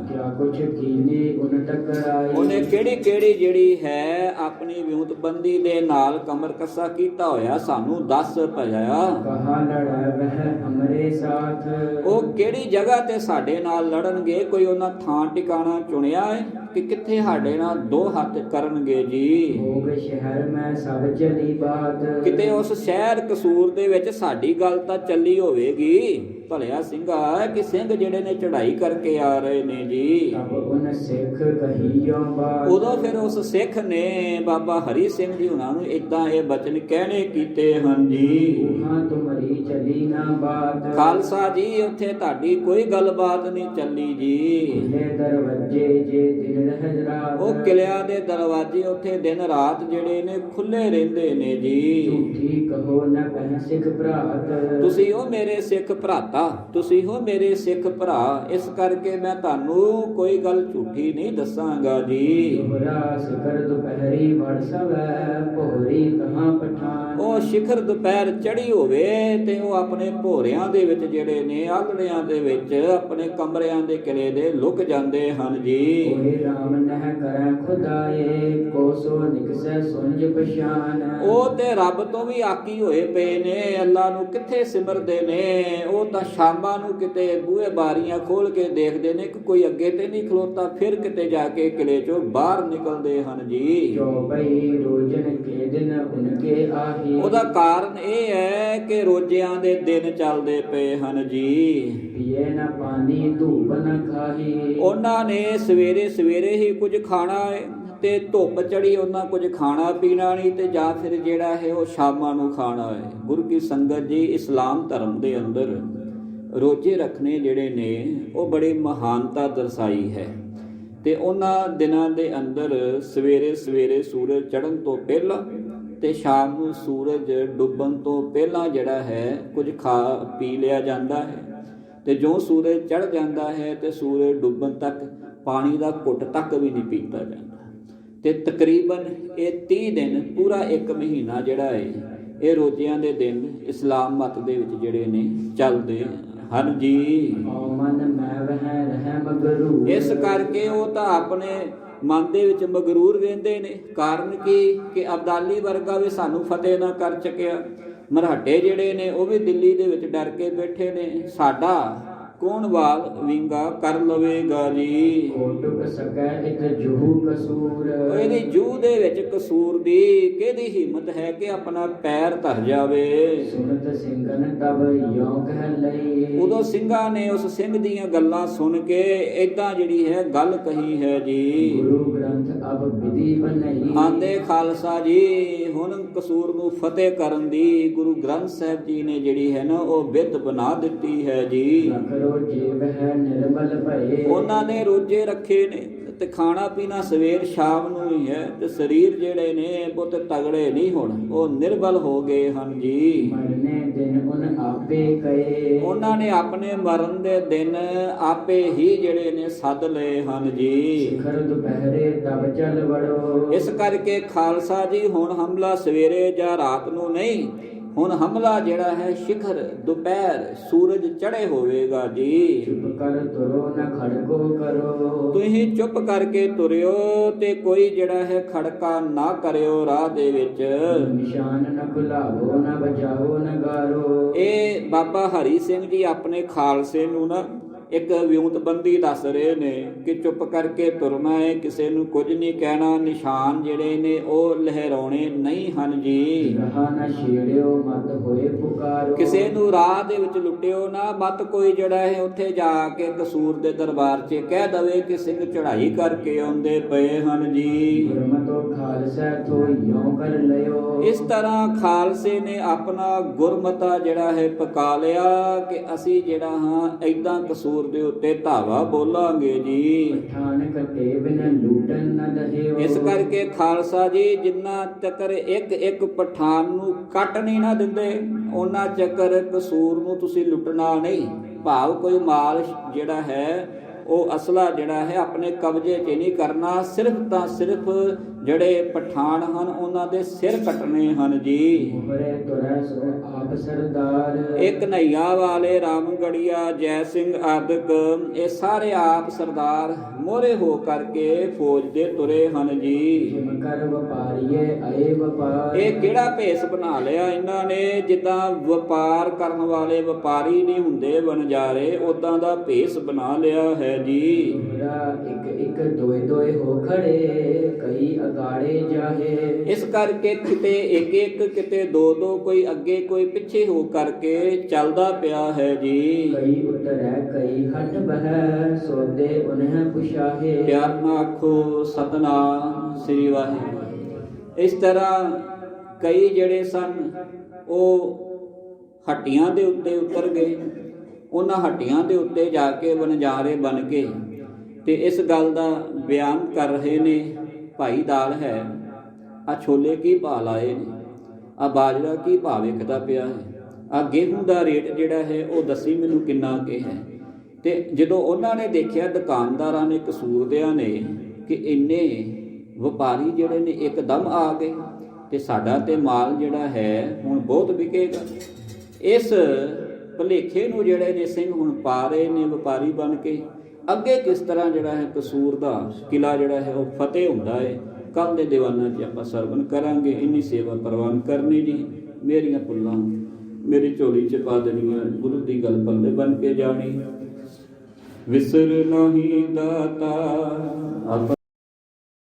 ਕਿਆ ਕੁਛ ਕੀਨੇ ਉਨ ਟਕਰਾਈ ਉਹਨੇ ਕਿਹੜੀ ਕਿਹੜੀ ਜਿਹੜੀ ਹੈ ਆਪਣੀ ਵਿਉਂਤਬੰਦੀ ਦੇ ਨਾਲ ਕਮਰ ਕੱਸਾ ਕੀਤਾ ਹੋਇਆ ਸਾਨੂੰ ਦੱਸ ਭਜਾਇਆ। ਕਹਾ ਲੜੈ ਵਹਿ ਹਮਰੇ ਸਾਥ ਉਹ ਕਿਹੜੀ ਜਗ੍ਹਾ ਤੇ ਸਾਡੇ ਨਾਲ ਲੜਨਗੇ? ਕੋਈ ਉਹਨਾਂ ਥਾਂ ਟਿਕਾਣਾ ਚੁਣਿਆ ਹੈ ਕਿ ਕਿੱਥੇ ਸਾਡੇ ਨਾਲ ਦੋ ਹੱਥ ਕਰਨਗੇ ਜੀ? ਹੋਗ ਸ਼ਹਿਰ ਮੈਂ ਸਭ ਚਲੀ ਬਾਤ ਕਿਤੇ ਉਸ ਸ਼ਹਿਰ ਕਸੂਰ ਦੇ ਵਿੱਚ ਸਾਡੀ ਗੱਲ ਤਾਂ ਚੱਲੀ ਹੋਵੇਗੀ। ਭਲਿਆ ਸਿੰਘਾ ਕਿ ਸਿੰਘ ਜਿਹੜੇ ਨੇ ਚੜ੍ਹਾਈ ਕਰਕੇ ਆ ਰਹੇ ਨੇ ਜੀ। ਤਬ ਉਨ ਸਿੱਖ ਕਹੀਓ ਬਾਤ ਉਦੋਂ ਫਿਰ ਉਸ ਸਿੱਖ ਨੇ ਬਾਬਾ ਹਰੀ ਸਿੰਘ ਜੀ ਉਹਨਾਂ ਨੂੰ ਇਦਾਂ ਇਹ ਬਚਨ ਕਹਿਣੇ ਕੀਤੇ ਹਨ ਜੀ। ਉਹਾਂ ਤੁਮਰੀ ਚਲੀ ਨਾ ਬਾਤ। ਖਾਲਸਾ ਜੀ ਉੱਥੇ ਤੁਹਾਡੀ ਕੋਈ ਗੱਲਬਾਤ ਨਹੀਂ ਚੱਲੀ ਜੀ। ਖੁੱਲੇ ਦਰਵਾਜੇ ਜੇ ਦਿਨ ਰਹਿ ਰਾਤ। ਉਹ ਕਿਲਿਆਂ ਦੇ ਦਰਵਾਜ਼ੇ ਉੱਥੇ ਦਿਨ ਰਾਤ ਜਿਹੜੇ ਨੇ ਖੁੱਲੇ ਰਹਿੰਦੇ ਨੇ ਜੀ। ਝੂਠੀ ਕਹੋ ਨਾ ਕਹਿ ਸਿੱਖ ਭਰਾਤ। ਤੁਸੀਂ ਹੋ ਮੇਰੇ ਸਿੱਖ ਭਰਾਤਾ, ਤੁਸੀਂ ਹੋ ਮੇਰੇ ਸਿੱਖ ਭਰਾ, ਇਸ ਕਰਕੇ ਮੈਂ ਤੁਹਾਨੂੰ ਕੋਈ ਗੱਲ ਝੂਠੀ ਨਹੀਂ ਦੱਸਾਂਗਾ ਜੀ। ਦੋਹਰਾ ਸਿਖਰ ਦੁਪਹਿਰੀ ਵੜ ਸਵੈ ਭੋਰੀ ਕਹਾਂ ਪਠਾਨ। ਉਹ ਸਿਖਰ ਦੁਪਹਿਰ ਚੜੀ ਹੋਵੇ ਤੇ ਉਹ ਆਪਣੇ ਭੋਰਿਆਂ ਦੇ ਵਿੱਚ ਜਿਹੜੇ ਨੇ ਆਲੜਿਆਂ ਦੇ ਵਿੱਚ ਆਪਣੇ ਕਮਰਿਆਂ ਦੇ ਕਿਲੇ ਦੇ ਲੁਕ ਜਾਂਦੇ ਹਨ ਜੀ। ਓਏ ਰਾਮ ਨਹਿ ਕਰੈ ਖੁਦਾਏ ਕੋ ਸੋ ਨਿਕਸੈ ਸੁੰਝ ਪਛਾਨ। ਉਹ ਤੇ ਰੱਬ ਤੋਂ ਵੀ ਆਕੀ ਹੋਏ ਪਏ ਨੇ, ਅੱਲਾ ਨੂੰ ਕਿੱਥੇ ਸਿਮਰਦੇ ਨੇ। ਉਹ ਤਾਂ ਸ਼ਾਮਾਂ ਨੂੰ ਕਿਤੇ ਬੂਹੇ ਬਾਰੀਆਂ ਖੋਲ ਕੇ ਦੇਖਦੇ ਨੇ ਕਿ ਕੋਈ ਅੱਗੇ ਤੇ ਨਹੀਂ ਖਲੋਤਾ, ਫਿਰ ਕਿਤੇ ਜਾ ਕੇ ਕਿਲੇ ਚੋਂ ਬਾਹਰ ਨਿਕਲਦੇ ਹਨ ਜੀ। ਚੌਪਈ ਰੋਜਨ ਕੇ ਦਿਨ ਉਨਕੇ ਆਹੀ। ਉਹਦਾ ਕਾਰਨ ਇਹ ਹੈ ਕਿ ਰੋਜ਼ਿਆਂ ਦੇ ਦਿਨ ਚੱਲਦੇ ਪਏ ਹਨ ਜੀ। ਪੀਏ ਨਾ ਪਾਣੀ ਧੂਪ ਨਾ ਖਾਹੀ। ਉਹਨਾਂ ਨੇ ਸਵੇਰੇ ਸਵੇਰੇ ਹੀ ਕੁਝ ਖਾਣਾ ਹੈ ਤੇ ਧੁੱਪ ਚੜੀ ਉਹਨਾਂ ਕੁਝ ਖਾਣਾ ਪੀਣਾ ਨਹੀਂ, ਤੇ ਜਾਂ ਫਿਰ ਜਿਹੜਾ ਹੈ ਉਹ ਸ਼ਾਮਾਂ ਨੂੰ ਖਾਣਾ ਹੈ। ਗੁਰੂ ਕੀ ਸੰਗਤ ਜੀ, ਇਸਲਾਮ ਧਰਮ ਦੇ ਅੰਦਰ ਰੋਜ਼ੇ ਰੱਖਣੇ ਜਿਹੜੇ ਨੇ ਉਹ ਬੜੀ ਮਹਾਨਤਾ ਦਰਸਾਈ ਹੈ। ਤੇ ਉਹਨਾਂ ਦਿਨਾਂ ਦੇ ਅੰਦਰ ਸਵੇਰੇ ਸਵੇਰੇ ਸੂਰਜ ਚੜ੍ਹਨ ਤੋਂ ਪਹਿਲਾਂ ਤੇ ਸ਼ਾਮ ਨੂੰ ਸੂਰਜ ਡੁੱਬਣ ਤੋਂ ਪਹਿਲਾਂ ਜਿਹੜਾ ਹੈ ਕੁਝ ਖਾ ਪੀ ਲਿਆ ਜਾਂਦਾ ਹੈ। ਤੇ ਜੋ ਸੂਰਜ ਚੜ੍ਹ ਜਾਂਦਾ ਹੈ ਤੇ ਸੂਰਜ ਡੁੱਬਣ ਤੱਕ ਪਾਣੀ ਦਾ ਘੁੱਟ ਤੱਕ ਵੀ ਨਹੀਂ ਪੀਤਾ ਜਾਂਦਾ। ਤੇ ਤਕਰੀਬਨ ਇਹ 30 ਦਿਨ, ਪੂਰਾ 1 ਮਹੀਨਾ ਜਿਹੜਾ ਹੈ ਇਹ ਰੋਜ਼ਿਆਂ ਦੇ ਦਿਨ ਇਸਲਾਮ ਮਤ ਦੇ ਵਿੱਚ ਜਿਹੜੇ ਨੇ ਚੱਲਦੇ ਹਨ ਜੀ। ਮਨ ਮੈਂ ਵਹਿ ਰਹਿ ਮਗਰੂ। ਇਸ ਕਰਕੇ ਉਹ ਤਾਂ ਆਪਣੇ ਮਨ ਦੇ ਵਿੱਚ ਮਗਰੂਰ ਰਹਿੰਦੇ ਨੇ। ਕਾਰਨ ਕੀ ਕਿ ਅਬਦਾਲੀ ਵਰਗਾ ਵੀ ਸਾਨੂੰ ਫਤਿਹ ਨਾ ਕਰ ਸਕਿਆ। ਮਰਾਠੇ ਜਿਹੜੇ ਨੇ ਉਹ ਵੀ ਦਿੱਲੀ ਦੇ ਵਿੱਚ ਡਰ ਕੇ ਬੈਠੇ ਨੇ, ਸਾਡਾ ਕੌਣ ਵਾਲ ਵਿੰਗਾ ਕਰ ਲਵੇਗਾ ਜੀ। ਟੁਕ ਸਕੈ ਇਤ ਜੂਹ ਕਸੂਰ। ਇਹਦੀ ਜੂਹ ਦੇ ਵਿੱਚ ਕਸੂਰ ਦੀ ਕਿਹਦੀ ਹਿੰਮਤ ਹੈ ਕਿ ਆਪਣਾ ਪੈਰ ਧਰ ਜਾਵੇ। ਸੁਨਤ ਸਿੰਘਨ ਤਬ ਯੋਂ ਕਹਿ ਲਈ। ਉਦੋਂ ਸਿੰਘਾਂ ਨੇ ਉਸ ਸਿੰਘ ਦੀਆਂ ਗੱਲਾਂ ਸੁਣ ਕੇ ਏਦਾਂ ਜਿਹੜੀ ਹੈ ਗੱਲ ਕਹੀ ਹੈ ਜੀ। ਗੁਰੂ ਗ੍ਰੰਥ ਅਬ ਵਿਧੀ ਬਨਈ। ਆਂਦੇ ਖਾਲਸਾ ਜੀ, ਹੁਣ ਕਸੂਰ ਨੂੰ ਫਤਿਹ ਕਰਨ ਦੀ ਗੁਰੂ ਗ੍ਰੰਥ ਸਾਹਿਬ ਜੀ ਨੇ ਜਿਹੜੀ ਹੈ ਨਾ ਉਹ ਵਿਧ ਬਣਾ ਦਿੱਤੀ ਹੈ ਜੀ। ਨਿਰਮਲ ਭਏ। ਉਹਨਾਂ ਨੇ ਰੋਜ਼ੇ ਰੱਖੇ ਨੇ ਤੇ ਖਾਣਾ ਪੀਣਾ ਸਵੇਰ ਸ਼ਾਮ ਨੂੰ ਹੀ ਹੈ, ਤੇ ਸਰੀਰ ਜਿਹੜੇ ਨੇ ਬਹੁਤ ਤਗੜੇ ਨਹੀਂ ਹੁਣ, ਉਹ ਨਿਰਬਲ ਹੋ ਗਏ ਹਨ ਜੀ। ਮਰਨੇ ਦਿਨ ਉਨ ਆਪੇ ਕਏ। ਉਹਨਾਂ ਨੇ ਆਪਣੇ ਮਰਨ ਦੇ ਦਿਨ ਆਪੇ ਹੀ ਜਿਹੜੇ ਨੇ ਸੱਦ ਲਏ ਹਨ ਜੀ। ਸਿਖਰ ਦੁਪਹਿਰੇ ਤਬ ਚਲ ਵੜੋ। ਇਸ ਕਰਕੇ ਖਾਲਸਾ ਜੀ ਹੁਣ ਹਮਲਾ ਸਵੇਰੇ ਜਾਂ ਰਾਤ ਨੂੰ ਨਹੀਂ, ਹੁਣ ਹਮਲਾ ਜਿਹੜਾ ਹੈ ਸਿਖਰ ਦੁਪਹਿਰ ਸੂਰਜ ਚੜ੍ਹੇ ਹੋਵੇਗਾ ਜੀ। ਚੁੱਪ ਕਰ ਤੁਰੋ ਨਾ ਖੜਕੋ ਕਰੋ। ਤੁਸੀਂ ਚੁੱਪ ਕਰਕੇ ਤੁਰਿਓ ਤੇ ਕੋਈ ਜਿਹੜਾ ਹੈ ਖੜਕਾ ਨਾ ਕਰਿਓ ਰਾਹ ਦੇ ਵਿੱਚ। ਨਿਸ਼ਾਨ ਨਾ ਖੁਲਾਵੋ ਨਾ ਬਜਾਵੋ ਨਗਾਰੋ। ਇਹ ਬਾਬਾ ਹਰੀ ਸਿੰਘ ਜੀ ਆਪਣੇ ਖਾਲਸੇ ਨੂੰ ਨਾ ਇੱਕ ਵਿਉਂਤਬੰਦੀ ਦੱਸ ਰਹੇ ਨੇ ਕਿ ਚੁੱਪ ਕਰਕੇ ਤੁਰਨਾ ਹੈ, ਕਿਸੇ ਨੂੰ ਕੁਝ ਨਹੀਂ ਕਹਿਣਾ, ਨਿਸ਼ਾਨ ਜਿਹੜੇ ਨੇ ਉਹ ਲਹਿਰਾਉਣੇ ਨਹੀਂ ਹਨ ਜੀ। ਰਹਾ ਨਾ ਛੇੜਿਓ ਮਤ ਹੋਏ ਪੁਕਾਰੋ। ਕਿਸੇ ਨੂੰ ਰਾਹ ਦੇ ਵਿੱਚ ਲੁੱਟਿਓ ਨਾ, ਮਤ ਕੋਈ ਜਿਹੜਾ ਹੈ ਉੱਥੇ ਜਾ ਕੇ ਕਸੂਰ ਦੇ ਦਰਬਾਰ 'ਚ ਕਹਿ ਦਵੇ ਕਿ ਸਿੰਘ ਚੜ੍ਹਾਈ ਕਰਕੇ ਆਉਂਦੇ ਪਏ ਹਨ ਜੀ। ਗੁਰਮਤਿ ਖਾਲਸਾ ਤੋਂ ਯੋਂ ਕਰ ਲਿਓ। ਇਸ ਤਰ੍ਹਾਂ ਖਾਲਸੇ ਨੇ ਆਪਣਾ ਗੁਰਮਤਾ ਜਿਹੜਾ ਹੈ ਪਕਾ ਲਿਆ ਕਿ ਅਸੀਂ ਜਿਹੜਾ ਹਾਂ ਏਦਾਂ ਕਸੂਰ ਦੇ ਉੱਤੇ ਧਾਵਾ ਬੋਲਾਂਗੇ ਜੀ। ਪਠਾਨ ਕਟੇ ਬਿਨ ਲੂਟਨ ਨ ਦਹਿਓ। ਇਸ ਕਰਕੇ ਖਾਲਸਾ ਜੀ ਜਿੰਨਾ ਚੱਕਰ ਇੱਕ ਇੱਕ ਪਠਾਨ ਨੂੰ ਕੱਟ ਨਹੀਂ ਨਾ ਦਿੰਦੇ, ਉਹਨਾਂ ਚੱਕਰ ਕਸੂਰ ਨੂੰ ਤੁਸੀਂ ਲੁੱਟਣਾ ਨਹੀਂ। ਭਾਵ ਕੋਈ ਮਾਲ ਜਿਹੜਾ ਹੈ ਉਹ ਅਸਲਾ ਜਿਹੜਾ ਹੈ ਆਪਣੇ ਕਬਜ਼ੇ 'ਚ ਨਹੀਂ ਕਰਨਾ, ਸਿਰਫ ਤਾਂ ਸਿਰਫ ਜਿਹੜੇ ਪਠਾਨ ਹਨ ਉਹਨਾਂ ਦੇ ਸਿਰ ਕੱਟਣੇ ਹਨ ਜੀ। ਮੋਹਰੇ ਤੁਰੈ ਸੋ ਆਪ ਸਰਦਾਰ। ਇਹ ਕਨ੍ਹਈਆ ਵਾਲੇ, ਰਾਮਗੜੀਆ, ਜੈ ਸਿੰਘ ਆਦਿਕ ਇਹ ਸਾਰੇ ਆਪ ਸਰਦਾਰ ਮੋਹਰੇ ਹੋ ਕਰਕੇ ਫੌਜ ਦੇ ਤੁਰੇ ਹਨ ਜੀ। ਜਿਮ ਕਰ ਵਪਾਰੀਏ ਆਏ ਵਪਾਰ। ਇਹ ਕਿਹੜਾ ਭੇਸ ਬਣਾ ਲਿਆ ਇਹਨਾਂ ਨੇ, ਜਿੱਦਾਂ ਵਪਾਰ ਕਰਨ ਵਾਲੇ ਵਪਾਰੀ ਨਹੀਂ ਹੁੰਦੇ ਵਣਜਾਰੇ, ਉਦਾਂ ਦਾ ਭੇਸ ਬਣਾ ਲਿਆ ਹੈ ਜੀ। ਇੱਕ ਇੱਕ ਦੋਏ ਦੋਏ ਹੋ ਖੜੇ ਕਈ ਅਗਾੜੇ ਜਾਹੇ। ਇਸ ਕਰਕੇ ਕਿਤੇ ਇੱਕ ਇੱਕ ਕਿਤੇ ਦੋ ਦੋ, ਕੋਈ ਅੱਗੇ ਕੋਈ ਪਿੱਛੇ ਹੋ ਕਰਕੇ ਚੱਲਦਾ ਪਿਆ ਹੈ ਜੀ। ਕਈ ਉਤਰੈ ਕਈ ਹਟ ਬਹਿ ਸੋਦੇ ਉਨਹਿ ਪੁਛਾਹੇ। ਪਿਆਰ ਨਾਲ ਆਖੋ ਸਤਨਾਮ ਸ੍ਰੀ ਵਾਹਿਗੁਰੂ। ਇਸ ਤਰ੍ਹਾਂ ਕਈ ਜਿਹੜੇ ਸਨ ਉਹ ਹੱਟੀਆਂ ਦੇ ਉੱਤੇ ਉਤਰ ਗਏ। ਉਹਨਾਂ ਹੱਟੀਆਂ ਦੇ ਉੱਤੇ ਜਾ ਕੇ ਵਣਜਾਰੇ ਬਣ ਕੇ ਤੇ ਇਸ ਗੱਲ ਦਾ ਬਿਆਨ ਕਰ ਰਹੇ ਨੇ, ਭਾਈ ਦਾਲ ਹੈ, ਆ ਛੋਲੇ ਕੀ ਭਾਅ ਲਾਏ ਨੇ, ਆ ਬਾਜਰਾ ਕੀ ਭਾਅ ਵਿਕਦਾ ਪਿਆ ਹੈ, ਆ ਗੇਹੂੰ ਦਾ ਰੇਟ ਜਿਹੜਾ ਹੈ ਉਹ ਦੱਸੀ ਮੈਨੂੰ ਕਿੰਨਾ ਕੁ ਹੈ। ਤੇ ਜਦੋਂ ਉਹਨਾਂ ਨੇ ਦੇਖਿਆ ਦੁਕਾਨਦਾਰਾਂ ਨੇ, ਕਸੂਰਦਿਆਂ ਨੇ, ਕਿ ਇੰਨੇ ਵਪਾਰੀ ਜਿਹੜੇ ਨੇ ਇੱਕਦਮ ਆ ਗਏ ਤੇ ਸਾਡਾ ਤੇ ਮਾਲ ਜਿਹੜਾ ਹੈ ਹੁਣ ਬਹੁਤ ਵਿਕੇਗਾ, ਇਸ ਭੁਲੇਖੇ ਨੂੰ ਜਿਹੜੇ ਨੇ ਸਿੰਘ ਹੁਣ ਪਾ ਰਹੇ ਨੇ ਵਪਾਰੀ ਬਣ ਕੇ। ਅੱਗੇ ਕਿਸ ਤਰ੍ਹਾਂ ਜਿਹੜਾ ਹੈ ਕਸੂਰ ਦਾ ਕਿਲਾ ਜਿਹੜਾ ਹੈ ਉਹ ਫਤਿਹ ਹੁੰਦਾ ਹੈ, ਕੱਲ੍ਹ ਦੇ ਦੀਵਾਨਾਂ 'ਚ ਆਪਾਂ ਸਰਵਣ ਕਰਾਂਗੇ। ਇੰਨੀ ਸੇਵਾ ਪ੍ਰਵਾਨ ਕਰਨੀ ਜੀ, ਮੇਰੀਆਂ ਭੁੱਲਾਂ ਮੇਰੀ ਝੋਲੀ 'ਚ ਪਾ ਦੇਣੀਆਂ, ਗੁਰੂ ਦੀ ਗੱਲ ਪੱਲੇ ਬਣ ਕੇ ਜਾਣੀ। ਵਿਸਰ ਨਹੀਂ ਦਾਤਾ